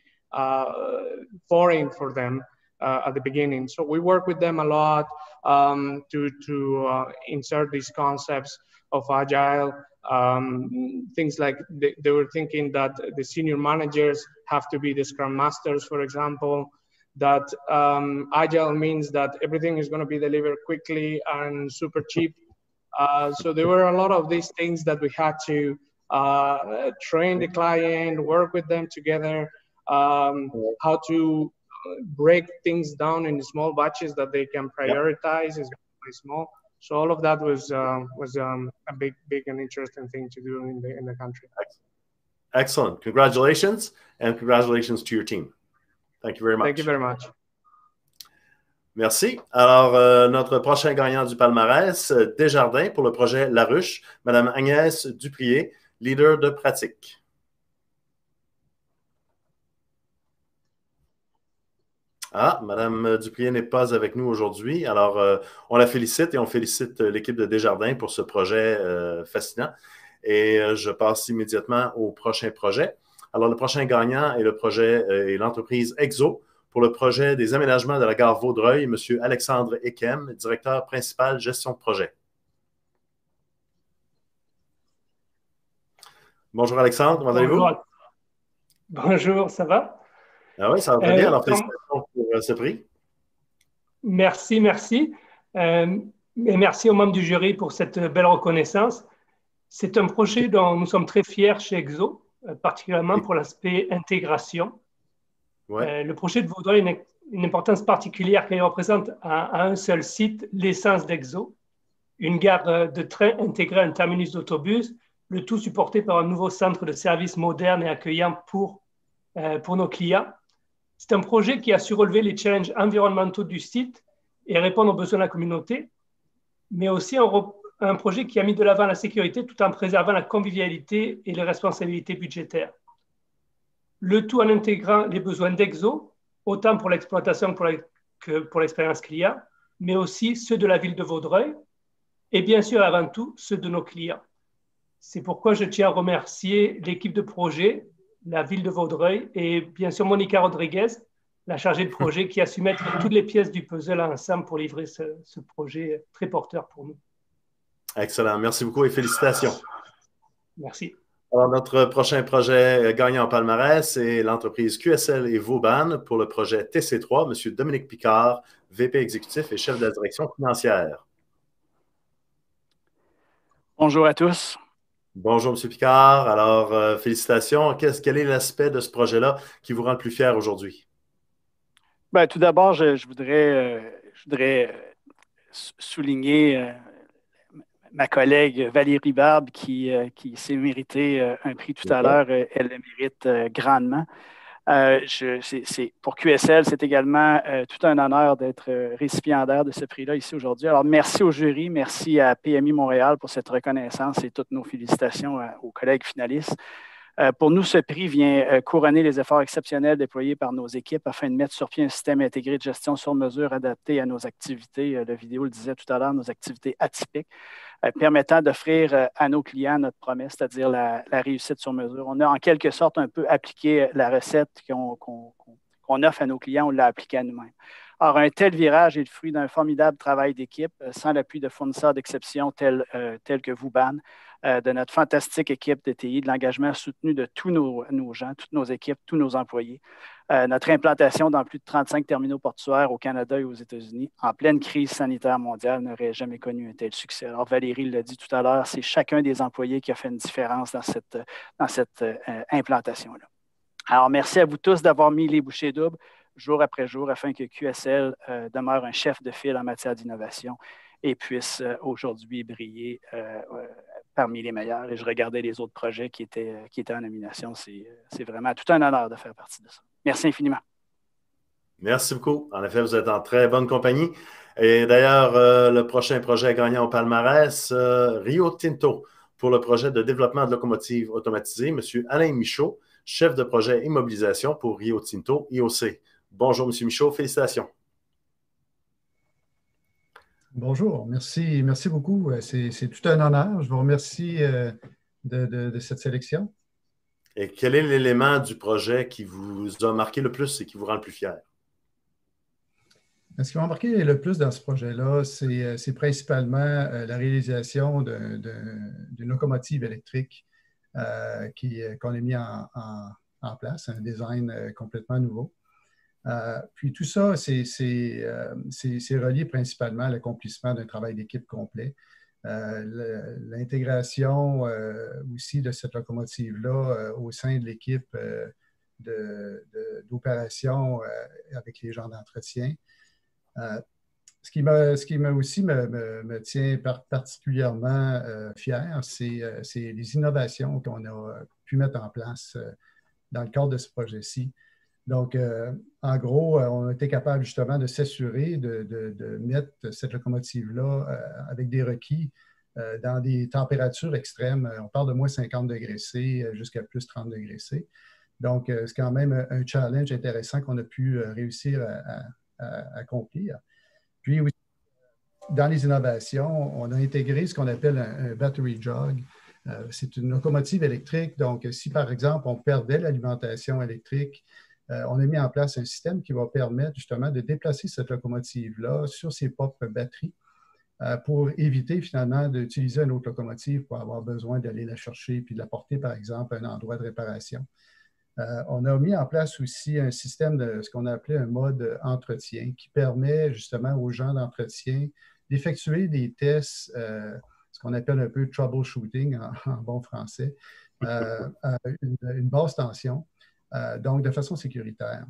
foreign for them at the beginning. So we work with them a lot to insert these concepts of Agile. Things like they were thinking that the senior managers have to be the Scrum Masters, for example, that Agile means that everything is going to be delivered quickly and super cheap. So there were a lot of these things that we had to train the client, work with them together, how to break things down in small batches that they can prioritize is very small. So all of that was a big and interesting thing to do in the country. Excellent. Congratulations, and congratulations to your team. Thank you very much. Thank you very much. Merci. Alors, notre prochain gagnant du palmarès, Desjardins, pour le projet La Ruche, Mme Agnès Duprier, leader de pratique. Ah, Mme Duprier n'est pas avec nous aujourd'hui. Alors, on la félicite et on félicite l'équipe de Desjardins pour ce projet fascinant. Et je passe immédiatement au prochain projet. Alors, le prochain gagnant est le projet et l'entreprise EXO pour le projet des aménagements de la gare Vaudreuil, M. Alexandre Ekem, directeur principal gestion de projet. Bonjour Alexandre, comment allez-vous? Bonjour, ça va? Ah oui, ça va très bien. Alors, félicitations pour ce prix. Merci, merci. Et merci aux membres du jury pour cette belle reconnaissance. C'est un projet dont nous sommes très fiers chez EXO, particulièrement pour l'aspect intégration. Ouais. Le projet de Vaudreuil a une importance particulière car il représente à un seul site l'essence d'EXO, une gare de train intégrée à un terminus d'autobus, le tout supporté par un nouveau centre de services moderne et accueillant pour nos clients. C'est un projet qui a su relever les challenges environnementaux du site et répondre aux besoins de la communauté, mais aussi un projet qui a mis de l'avant la sécurité tout en préservant la convivialité et les responsabilités budgétaires. Le tout en intégrant les besoins d'EXO, autant pour l'exploitation que pour l'expérience client, mais aussi ceux de la ville de Vaudreuil et bien sûr avant tout ceux de nos clients. C'est pourquoi je tiens à remercier l'équipe de projet, la ville de Vaudreuil et bien sûr Monica Rodriguez, la chargée de projet qui a su mettre toutes les pièces du puzzle ensemble pour livrer ce projet très porteur pour nous. Excellent. Merci beaucoup et félicitations. Merci. Alors, notre prochain projet gagnant en palmarès, c'est l'entreprise QSL et Vauban pour le projet TC3, M. Dominique Picard, VP exécutif et chef de la direction financière. Bonjour à tous. Bonjour, M. Picard. Alors, félicitations. Quel est l'aspect de ce projet-là qui vous rend le plus fier aujourd'hui? Bien, tout d'abord, je voudrais souligner ma collègue Valérie Barbe qui s'est mérité un prix tout à l'heure. Elle le mérite grandement. Pour QSL, c'est également tout un honneur d'être récipiendaire de ce prix-là ici aujourd'hui. Alors, merci au jury, merci à PMI Montréal pour cette reconnaissance et toutes nos félicitations aux collègues finalistes. Pour nous, ce prix vient couronner les efforts exceptionnels déployés par nos équipes afin de mettre sur pied un système intégré de gestion sur mesure adapté à nos activités. La vidéo le disait tout à l'heure, nos activités atypiques, permettant d'offrir à nos clients notre promesse, c'est-à-dire la réussite sur mesure. On a en quelque sorte un peu appliqué la recette qu'on offre à nos clients, on l'a appliquée à nous-mêmes. Alors, un tel virage est le fruit d'un formidable travail d'équipe, sans l'appui de fournisseurs d'exception tels que Vauban, de notre fantastique équipe de TI, de l'engagement soutenu de tous nos gens, toutes nos équipes, tous nos employés, notre implantation dans plus de 35 terminaux portuaires au Canada et aux États-Unis, en pleine crise sanitaire mondiale, n'aurait jamais connu un tel succès. Alors, Valérie l'a dit tout à l'heure, c'est chacun des employés qui a fait une différence dans cette implantation-là. Alors, merci à vous tous d'avoir mis les bouchées doubles jour après jour afin que QSL demeure un chef de file en matière d'innovation et puisse aujourd'hui briller parmi les meilleurs. Et je regardais les autres projets qui étaient en nomination. C'est vraiment tout un honneur de faire partie de ça. Merci infiniment. Merci beaucoup. En effet, vous êtes en très bonne compagnie. Et d'ailleurs, le prochain projet gagnant au palmarès, Rio Tinto, pour le projet de développement de locomotives automatisées, M. Alain Michaud, chef de projet immobilisation pour Rio Tinto IOC. Bonjour, M. Michaud. Félicitations. Bonjour, merci beaucoup. C'est tout un honneur. Je vous remercie de cette sélection. Et quel est l'élément du projet qui vous a marqué le plus et qui vous rend le plus fier? Ce qui m'a marqué le plus dans ce projet-là, c'est principalement la réalisation d'une locomotive électrique qu'on a mis en place, un design complètement nouveau. Puis tout ça, c'est relié principalement à l'accomplissement d'un travail d'équipe complet. L'intégration aussi de cette locomotive-là au sein de l'équipe d'opérations avec les gens d'entretien. Ce qui aussi me tient particulièrement fier, c'est les innovations qu'on a pu mettre en place dans le cadre de ce projet-ci. Donc, en gros, on a été capable justement de s'assurer de mettre cette locomotive-là avec des requis dans des températures extrêmes. On parle de moins 50 degrés C jusqu'à plus 30 degrés C. Donc, c'est quand même un challenge intéressant qu'on a pu réussir à accomplir. Puis aussi, dans les innovations, on a intégré ce qu'on appelle un battery jog. C'est une locomotive électrique. Donc, si par exemple, on perdait l'alimentation électrique, on a mis en place un système qui va permettre justement de déplacer cette locomotive-là sur ses propres batteries pour éviter finalement d'utiliser une autre locomotive pour avoir besoin d'aller la chercher puis de la porter, par exemple, à un endroit de réparation. On a mis en place aussi un système de ce qu'on a appelé un mode entretien qui permet justement aux gens d'entretien d'effectuer des tests, ce qu'on appelle un peu troubleshooting en bon français, à une basse tension, donc de façon sécuritaire.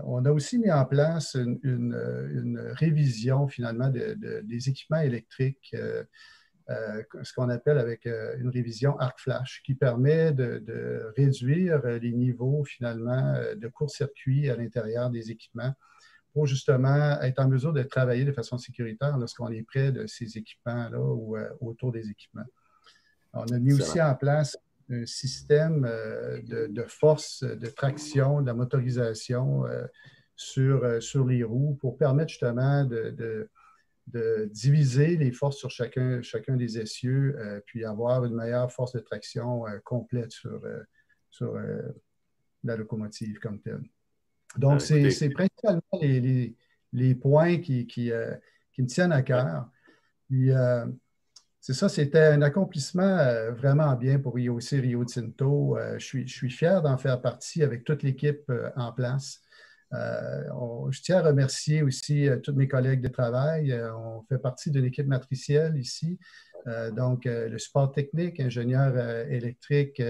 On a aussi mis en place une révision finalement des équipements électriques, ce qu'on appelle avec une révision arc flash qui permet de réduire les niveaux finalement de court-circuit à l'intérieur des équipements pour justement être en mesure de travailler de façon sécuritaire lorsqu'on est près de ces équipements-là ou autour des équipements. On a mis aussi en place un système de force, de traction, de la motorisation sur les roues pour permettre justement de diviser les forces sur chacun des essieux, puis avoir une meilleure force de traction complète sur la locomotive comme telle. Donc, c'est principalement les points qui me tiennent à cœur. Puis, c'est ça, c'était un accomplissement vraiment bien pour IOC Rio Tinto. Je suis fier d'en faire partie avec toute l'équipe en place. Je tiens à remercier aussi tous mes collègues de travail. On fait partie d'une équipe matricielle ici. Donc, le support technique, ingénieur électrique,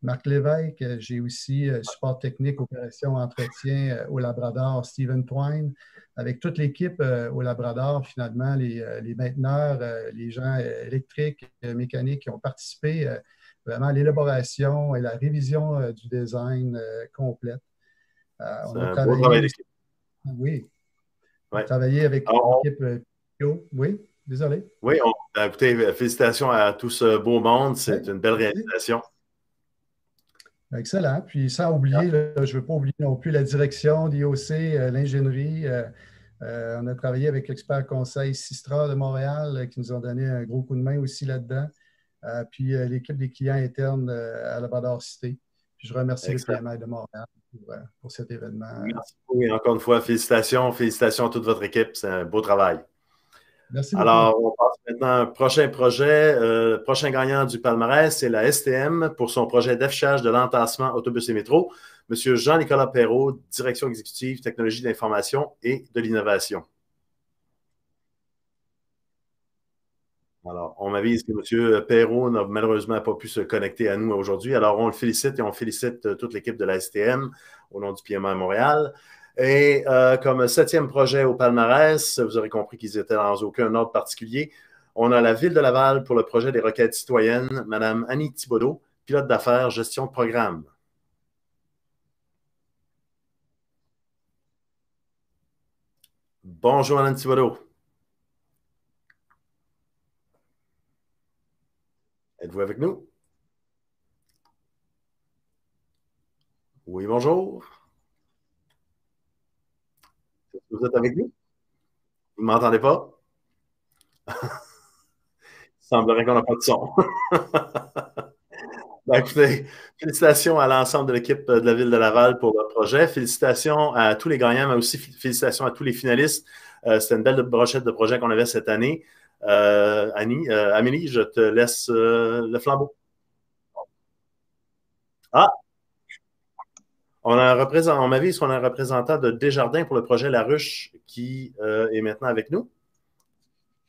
Marc Lévesque. J'ai aussi support technique, opération, entretien au Labrador, Stephen Twine. Avec toute l'équipe au Labrador, finalement, les mainteneurs, les gens électriques, mécaniques qui ont participé vraiment à l'élaboration et la révision du design complète. On a travaillé d'équipe. Oui. On a travaillé avec l'équipe Pio. Oui, désolé. Oui, écoutez, félicitations à tout ce beau monde. C'est une belle réalisation. Excellent. Puis sans oublier, je ne veux pas oublier non plus la direction d'IOC, l'ingénierie. On a travaillé avec l'expert conseil Sistra de Montréal qui nous ont donné un gros coup de main aussi là-dedans. Puis l'équipe des clients internes à Labrador Cité. Puis je remercie le PMI de Montréal pour cet événement. Merci beaucoup. Et encore une fois, félicitations à toute votre équipe. C'est un beau travail. Merci beaucoup. Alors, on passe maintenant au prochain projet. Le prochain gagnant du palmarès, c'est la STM pour son projet d'affichage de l'entassement autobus et métro. Monsieur Jean-Nicolas Perrault, direction exécutive, technologie de l'information et de l'innovation. Alors, on m'avise que M. Perrault n'a malheureusement pas pu se connecter à nous aujourd'hui. Alors, on le félicite et on félicite toute l'équipe de la STM au nom du PMI Montréal. Et comme 7e projet au palmarès, vous aurez compris qu'ils étaient dans aucun ordre particulier. On a la Ville de Laval pour le projet des requêtes citoyennes, Mme Annie Thibodeau, pilote d'affaires, gestion de programme. Bonjour, Mme Thibodeau. Êtes-vous avec nous? Oui, bonjour. Vous êtes avec nous? Vous ne m'entendez pas? Il semblerait qu'on n'a pas de son. Ben, écoutez, félicitations à l'ensemble de l'équipe de la Ville de Laval pour le projet. Félicitations à tous les gagnants, mais aussi félicitations à tous les finalistes. C'était une belle brochette de projets qu'on avait cette année. Amélie, je te laisse le flambeau. Ah! On m'avise qu'on a un représentant de Desjardins pour le projet La Ruche qui est maintenant avec nous.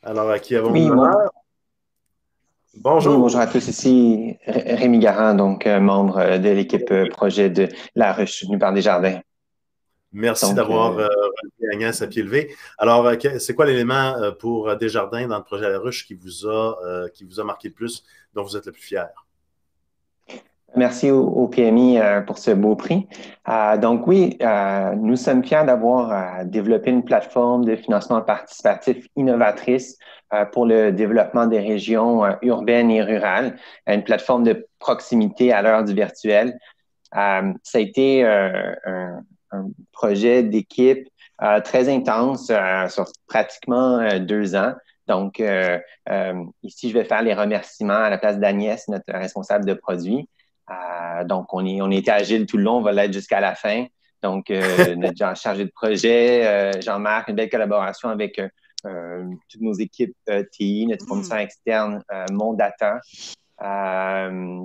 Alors, à qui avons-nous l'honneur? Bonjour. Oui, bonjour à tous. Ici Rémi Garand, donc membre de l'équipe projet de La Ruche, venu par Desjardins. Merci d'avoir relevé Agnès à pied levé. Alors, c'est quoi l'élément pour Desjardins dans le projet La Ruche qui vous a marqué le plus, dont vous êtes le plus fier? Merci au PMI pour ce beau prix. Donc oui, nous sommes fiers d'avoir développé une plateforme de financement participatif innovatrice pour le développement des régions urbaines et rurales, une plateforme de proximité à l'heure du virtuel. Ça a été un projet d'équipe très intense sur pratiquement 2 ans. Donc, ici, je vais faire les remerciements à la place d'Agnès, notre responsable de produit. Donc, on était agile tout le long, on va l'être jusqu'à la fin. Donc, notre chargé de projet, Jean-Marc, une belle collaboration avec toutes nos équipes TI, notre fournisseur externe, Mondata,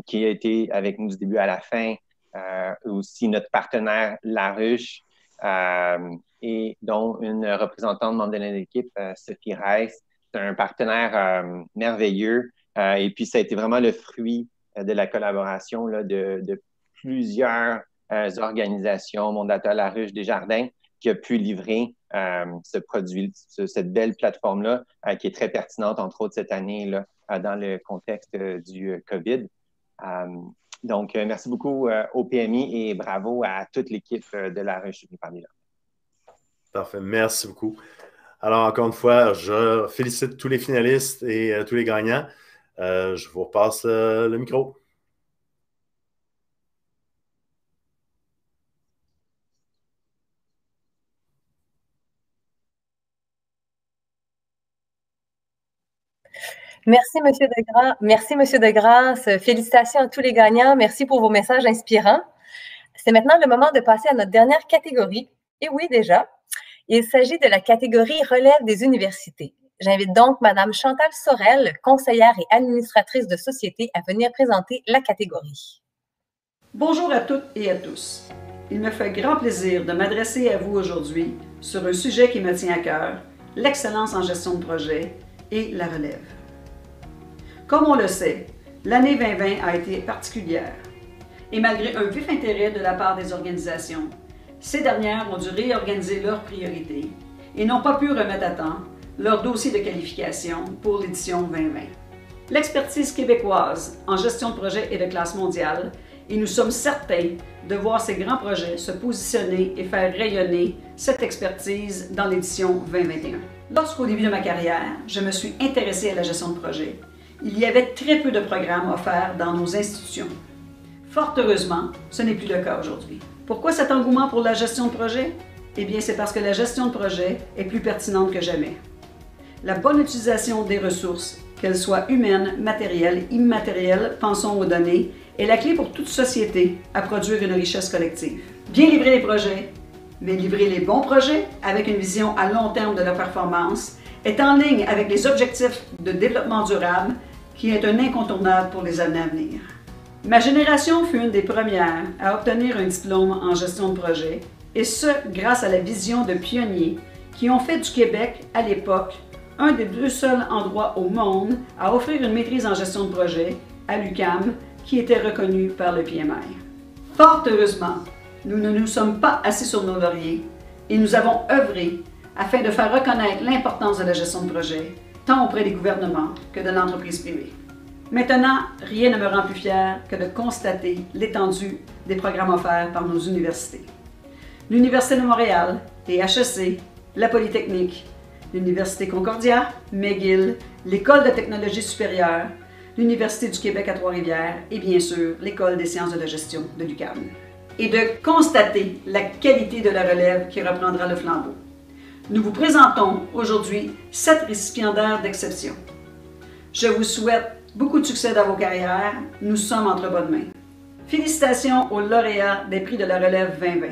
qui a été avec nous du début à la fin. Aussi notre partenaire La Ruche et dont une représentante membre de notre équipe, Sophie Reiss. C'est un partenaire merveilleux et puis ça a été vraiment le fruit de la collaboration là, de plusieurs organisations, Mondata, La Ruche, Desjardins, qui a pu livrer ce produit, cette belle plateforme-là qui est très pertinente, entre autres cette année là, dans le contexte du COVID. Donc, merci beaucoup au PMI et bravo à toute l'équipe de La Ruche du parmi là. Parfait, merci beaucoup. Alors, encore une fois, je félicite tous les finalistes et tous les gagnants. Je vous repasse le micro. Merci, M. Degrasse. Merci, M. Degrasse. Félicitations à tous les gagnants. Merci pour vos messages inspirants. C'est maintenant le moment de passer à notre dernière catégorie. Et oui, déjà, il s'agit de la catégorie relève des universités. J'invite donc Mme Chantal Sorel, conseillère et administratrice de société, à venir présenter la catégorie. Bonjour à toutes et à tous. Il me fait grand plaisir de m'adresser à vous aujourd'hui sur un sujet qui me tient à cœur, l'excellence en gestion de projet et la relève. Comme on le sait, l'année 2020 a été particulière. Et malgré un vif intérêt de la part des organisations, ces dernières ont dû réorganiser leurs priorités et n'ont pas pu remettre à temps leur dossier de qualification pour l'édition 2020. L'expertise québécoise en gestion de projet est de classe mondiale et nous sommes certains de voir ces grands projets se positionner et faire rayonner cette expertise dans l'édition 2021. Lorsqu'au début de ma carrière, je me suis intéressée à la gestion de projet, il y avait très peu de programmes offerts dans nos institutions. Fort heureusement, ce n'est plus le cas aujourd'hui. Pourquoi cet engouement pour la gestion de projet? Eh bien, c'est parce que la gestion de projet est plus pertinente que jamais. La bonne utilisation des ressources, qu'elles soient humaines, matérielles, immatérielles, pensons aux données, est la clé pour toute société à produire une richesse collective. Bien livrer les projets, mais livrer les bons projets avec une vision à long terme de leur performance est en ligne avec les objectifs de développement durable qui est un incontournable pour les années à venir. Ma génération fut une des premières à obtenir un diplôme en gestion de projet, et ce, grâce à la vision de pionniers qui ont fait du Québec, à l'époque, un des 2 seuls endroits au monde à offrir une maîtrise en gestion de projet, à l'UQAM, qui était reconnue par le PMI. Fort heureusement, nous ne nous sommes pas assis sur nos lauriers et nous avons œuvré afin de faire reconnaître l'importance de la gestion de projet, tant auprès des gouvernements que de l'entreprise privée. Maintenant, rien ne me rend plus fier que de constater l'étendue des programmes offerts par nos universités. L'Université de Montréal et HEC, la Polytechnique, l'Université Concordia, McGill, l'École de technologie supérieure, l'Université du Québec à Trois-Rivières et bien sûr l'École des sciences de la gestion de l'UQAM. Et de constater la qualité de la relève qui reprendra le flambeau. Nous vous présentons aujourd'hui 7 récipiendaires d'exception. Je vous souhaite beaucoup de succès dans vos carrières. Nous sommes entre bonnes mains. Félicitations aux lauréats des prix de la relève 2020.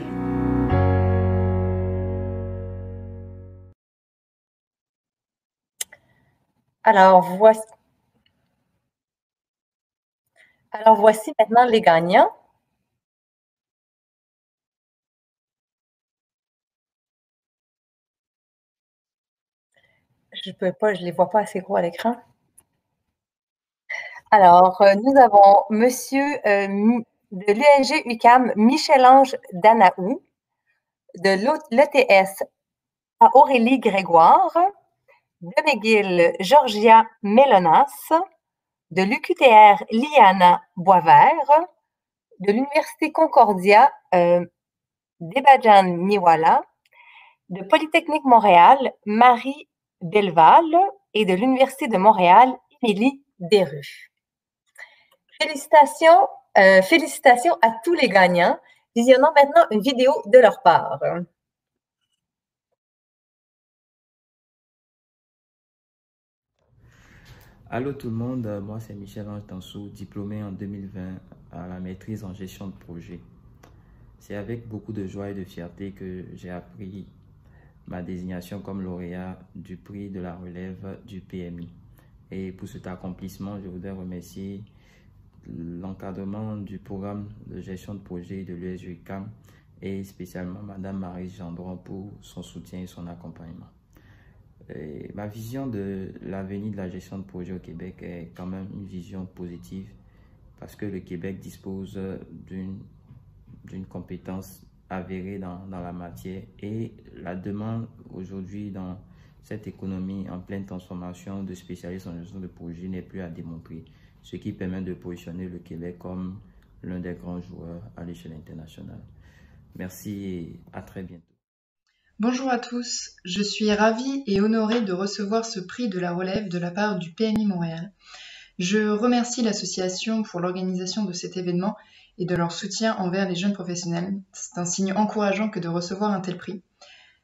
Alors, voici maintenant les gagnants. Je peux pas, je les vois pas assez gros à l'écran. Alors, nous avons monsieur de l'UNG UQAM, Michel-Ange Danaou, de l'ETS à Aurélie Grégoire, de McGill, Georgia Mélonas, de l'UQTR, Liana Boisvert, de l'Université Concordia, Debajan Niwala, de Polytechnique Montréal, Marie Delval, et de l'Université de Montréal, Émilie Desrues. Félicitations à tous les gagnants. Visionnons maintenant une vidéo de leur part. Allô tout le monde, moi c'est Michel-Ange Tansou, diplômé en 2020 à la maîtrise en gestion de projet. C'est avec beaucoup de joie et de fierté que j'ai appris ma désignation comme lauréat du prix de la relève du PMI. Et pour cet accomplissement, je voudrais remercier l'encadrement du programme de gestion de projet de l'USG UQAM et spécialement Madame Marie Gendron pour son soutien et son accompagnement. Et ma vision de l'avenir de la gestion de projet au Québec est quand même une vision positive parce que le Québec dispose d'une compétence avérée dans la matière et la demande aujourd'hui dans cette économie en pleine transformation de spécialistes en gestion de projet n'est plus à démontrer, ce qui permet de positionner le Québec comme l'un des grands joueurs à l'échelle internationale. Merci et à très bientôt. Bonjour à tous, je suis ravie et honorée de recevoir ce prix de la relève de la part du PMI Montréal. Je remercie l'association pour l'organisation de cet événement et de leur soutien envers les jeunes professionnels. C'est un signe encourageant que de recevoir un tel prix.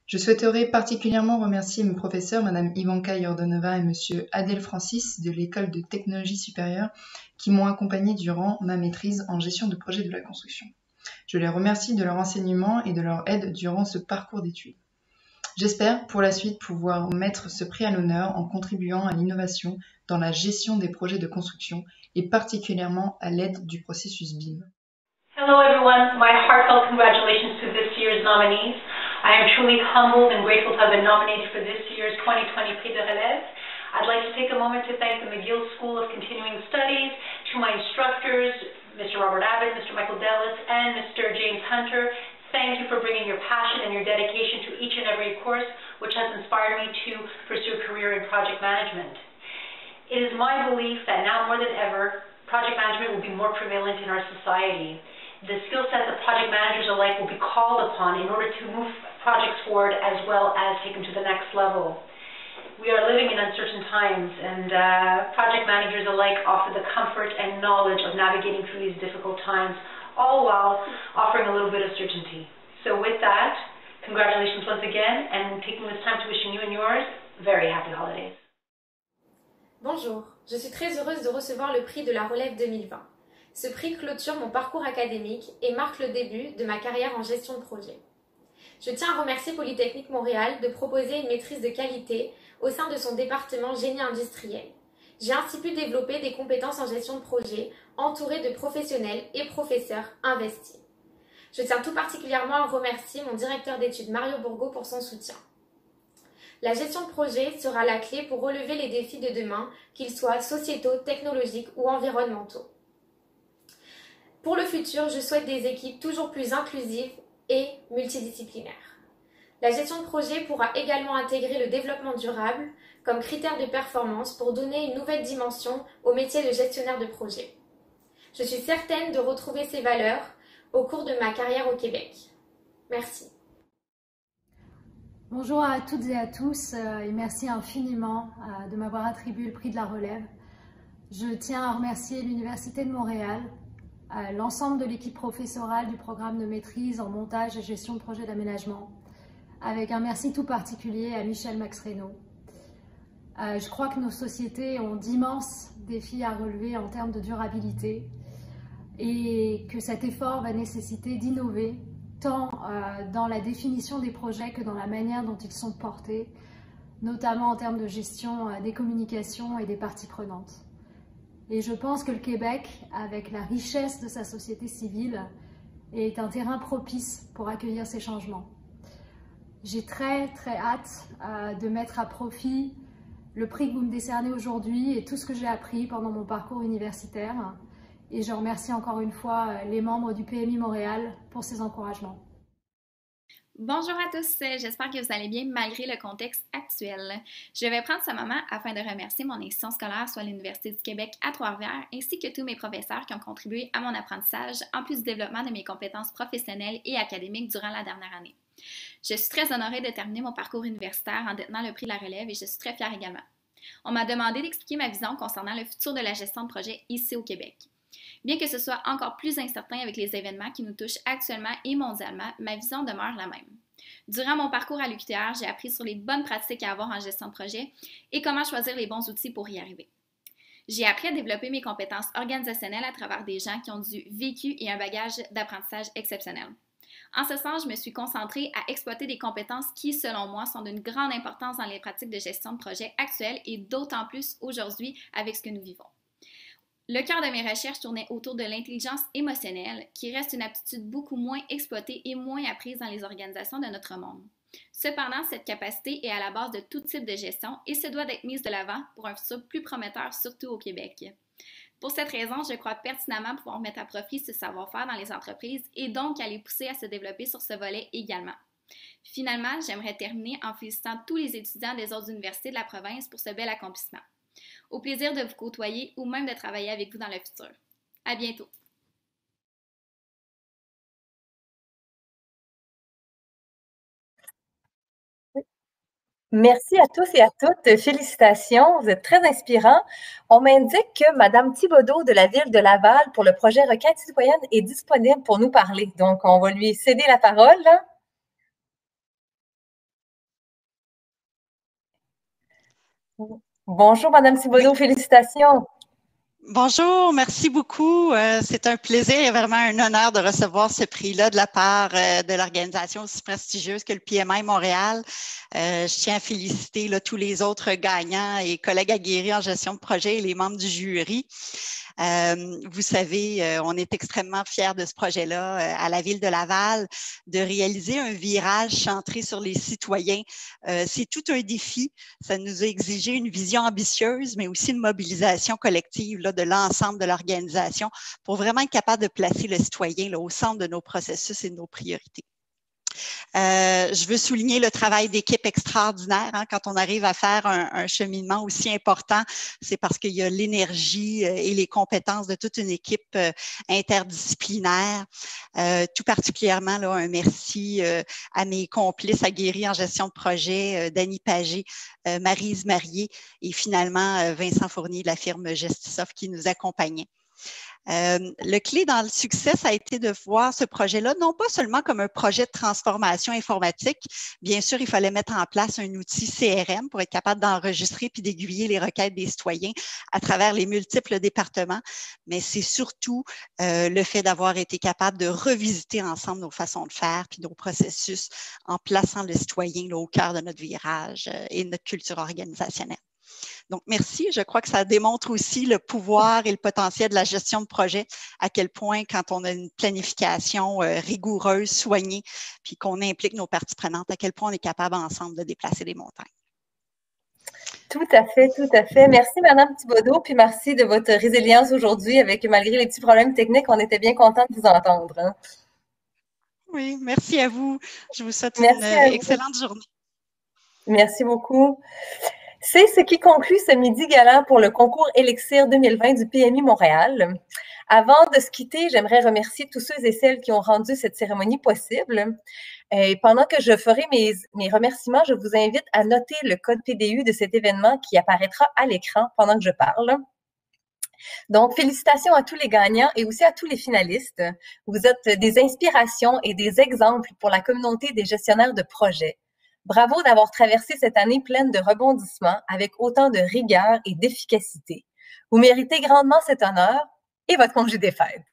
Je souhaiterais particulièrement remercier mes professeurs, Mme Ivanka Yordanova et M. Adèle Francis de l'École de technologie supérieure qui m'ont accompagnée durant ma maîtrise en gestion de projet de la construction. Je les remercie de leur enseignement et de leur aide durant ce parcours d'études. J'espère pour la suite pouvoir mettre ce prix à l'honneur en contribuant à l'innovation dans la gestion des projets de construction et particulièrement à l'aide du processus BIM. Hello everyone, my heartfelt congratulations to this year's nominees. I am truly humbled and grateful to have been nominated for this year's 2020 Prix de Relève. I'd like to take a moment to thank the McGill School of Continuing Studies, to my instructors, Mr. Robert Abbott, Mr. Michael Dellis, and Mr. James Hunter. Thank you for bringing your passion and your dedication to each and every course, which has inspired me to pursue a career in project management. It is my belief that now more than ever, project management will be more prevalent in our society. The skill sets of project managers alike will be called upon in order to move projects forward as well as take them to the next level. We are living in uncertain times, and project managers alike offer the comfort and knowledge of navigating through these difficult times, all while offering a little bit of certainty. So with that, congratulations once again, and taking this time to wishing you and yours very happy holidays. Bonjour, je suis très heureuse de recevoir le prix de la relève 2020. Ce prix clôture mon parcours académique et marque le début de ma carrière en gestion de projet. Je tiens à remercier Polytechnique Montréal de proposer une maîtrise de qualité au sein de son département génie industriel. J'ai ainsi pu développer des compétences en gestion de projet entourée de professionnels et professeurs investis. Je tiens tout particulièrement à remercier mon directeur d'études Mario Bourgo pour son soutien. La gestion de projet sera la clé pour relever les défis de demain, qu'ils soient sociétaux, technologiques ou environnementaux. Pour le futur, je souhaite des équipes toujours plus inclusives et multidisciplinaires. La gestion de projet pourra également intégrer le développement durable comme critère de performance pour donner une nouvelle dimension au métier de gestionnaire de projet. Je suis certaine de retrouver ces valeurs au cours de ma carrière au Québec. Merci. Bonjour à toutes et à tous et merci infiniment de m'avoir attribué le prix de la relève. Je tiens à remercier l'Université de Montréal, l'ensemble de l'équipe professorale du programme de maîtrise en montage et gestion de projet d'aménagement, avec un merci tout particulier à Michel Max-Reynaud. Je crois que nos sociétés ont d'immenses défis à relever en termes de durabilité et que cet effort va nécessiter d'innover tant dans la définition des projets que dans la manière dont ils sont portés, notamment en termes de gestion des communications et des parties prenantes. Et je pense que le Québec, avec la richesse de sa société civile, est un terrain propice pour accueillir ces changements. J'ai très hâte de mettre à profit le prix que vous me décernez aujourd'hui et tout ce que j'ai appris pendant mon parcours universitaire. Et je remercie encore une fois les membres du PMI Montréal pour ces encouragements. Bonjour à tous, j'espère que vous allez bien malgré le contexte actuel. Je vais prendre ce moment afin de remercier mon institution scolaire, soit l'Université du Québec à Trois-Rivières, ainsi que tous mes professeurs qui ont contribué à mon apprentissage, en plus du développement de mes compétences professionnelles et académiques durant la dernière année. Je suis très honorée de terminer mon parcours universitaire en détenant le prix de la relève et je suis très fière également. On m'a demandé d'expliquer ma vision concernant le futur de la gestion de projet ici au Québec. Bien que ce soit encore plus incertain avec les événements qui nous touchent actuellement et mondialement, ma vision demeure la même. Durant mon parcours à l'UQTR, j'ai appris sur les bonnes pratiques à avoir en gestion de projet et comment choisir les bons outils pour y arriver. J'ai appris à développer mes compétences organisationnelles à travers des gens qui ont du vécu et un bagage d'apprentissage exceptionnel. En ce sens, je me suis concentrée à exploiter des compétences qui, selon moi, sont d'une grande importance dans les pratiques de gestion de projet actuelles et d'autant plus aujourd'hui avec ce que nous vivons. Le cœur de mes recherches tournait autour de l'intelligence émotionnelle, qui reste une aptitude beaucoup moins exploitée et moins apprise dans les organisations de notre monde. Cependant, cette capacité est à la base de tout type de gestion et se doit d'être mise de l'avant pour un futur plus prometteur, surtout au Québec. Pour cette raison, je crois pertinemment pouvoir mettre à profit ce savoir-faire dans les entreprises et donc à les pousser à se développer sur ce volet également. Finalement, j'aimerais terminer en félicitant tous les étudiants des autres universités de la province pour ce bel accomplissement. Au plaisir de vous côtoyer ou même de travailler avec vous dans le futur. À bientôt! Merci à tous et à toutes. Félicitations, vous êtes très inspirants. On m'indique que Mme Thibodeau de la Ville de Laval pour le projet Requête citoyenne est disponible pour nous parler. Donc, on va lui céder la parole. Bonjour, Mme Thibodeau, félicitations. Bonjour, merci beaucoup. C'est un plaisir et vraiment un honneur de recevoir ce prix-là de la part de l'organisation aussi prestigieuse que le PMI Montréal. Je tiens à féliciter là, tous les autres gagnants et collègues aguerris en gestion de projet et les membres du jury. Vous savez, on est extrêmement fiers de ce projet-là à la Ville de Laval, de réaliser un virage centré sur les citoyens. C'est tout un défi. Ça nous a exigé une vision ambitieuse, mais aussi une mobilisation collective là, de l'ensemble de l'organisation pour vraiment être capable de placer le citoyen là, au centre de nos processus et de nos priorités. Je veux souligner le travail d'équipe extraordinaire. Hein, quand on arrive à faire un cheminement aussi important, c'est parce qu'il y a l'énergie et les compétences de toute une équipe interdisciplinaire. Tout particulièrement, là, un merci à mes complices aguerris en gestion de projet, Dany Pagé, Maryse Marié et finalement Vincent Fournier de la firme Gestisoft qui nous accompagnait. Le clé dans le succès, ça a été de voir ce projet-là, non pas seulement comme un projet de transformation informatique. Bien sûr, il fallait mettre en place un outil CRM pour être capable d'enregistrer puis d'aiguiller les requêtes des citoyens à travers les multiples départements. Mais c'est surtout le fait d'avoir été capable de revisiter ensemble nos façons de faire puis nos processus en plaçant le citoyen là, au cœur de notre virage et de notre culture organisationnelle. Donc, merci. Je crois que ça démontre aussi le pouvoir et le potentiel de la gestion de projet, à quel point, quand on a une planification rigoureuse, soignée, puis qu'on implique nos parties prenantes, à quel point on est capable ensemble de déplacer des montagnes. Tout à fait, tout à fait. Merci, Mme Thibodeau, puis merci de votre résilience aujourd'hui avec, malgré les petits problèmes techniques, on était bien contents de vous entendre. Hein. Oui, merci à vous. Je vous souhaite une excellente journée. Merci beaucoup. C'est ce qui conclut ce midi gala pour le concours Élixir 2020 du PMI Montréal. Avant de se quitter, j'aimerais remercier tous ceux et celles qui ont rendu cette cérémonie possible. Et pendant que je ferai mes remerciements, je vous invite à noter le code PDU de cet événement qui apparaîtra à l'écran pendant que je parle. Donc, félicitations à tous les gagnants et aussi à tous les finalistes. Vous êtes des inspirations et des exemples pour la communauté des gestionnaires de projets. Bravo d'avoir traversé cette année pleine de rebondissements avec autant de rigueur et d'efficacité. Vous méritez grandement cet honneur et votre congé des fêtes.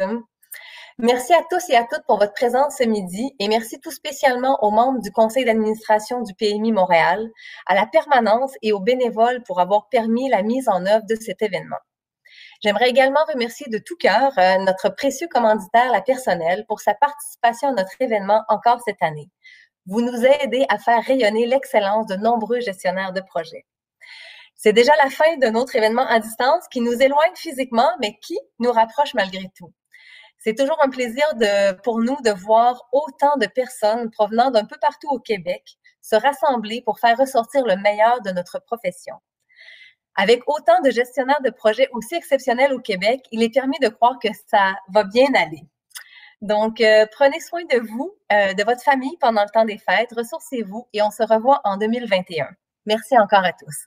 Merci à tous et à toutes pour votre présence ce midi et merci tout spécialement aux membres du conseil d'administration du PMI Montréal, à la permanence et aux bénévoles pour avoir permis la mise en œuvre de cet événement. J'aimerais également remercier de tout cœur notre précieux commanditaire, la Personnelle, pour sa participation à notre événement encore cette année. Vous nous aidez à faire rayonner l'excellence de nombreux gestionnaires de projets. C'est déjà la fin de notre événement à distance qui nous éloigne physiquement, mais qui nous rapproche malgré tout. C'est toujours un plaisir pour nous de voir autant de personnes provenant d'un peu partout au Québec se rassembler pour faire ressortir le meilleur de notre profession. Avec autant de gestionnaires de projets aussi exceptionnels au Québec, il est permis de croire que ça va bien aller. Donc, prenez soin de vous, de votre famille pendant le temps des fêtes, ressourcez-vous et on se revoit en 2021. Merci encore à tous.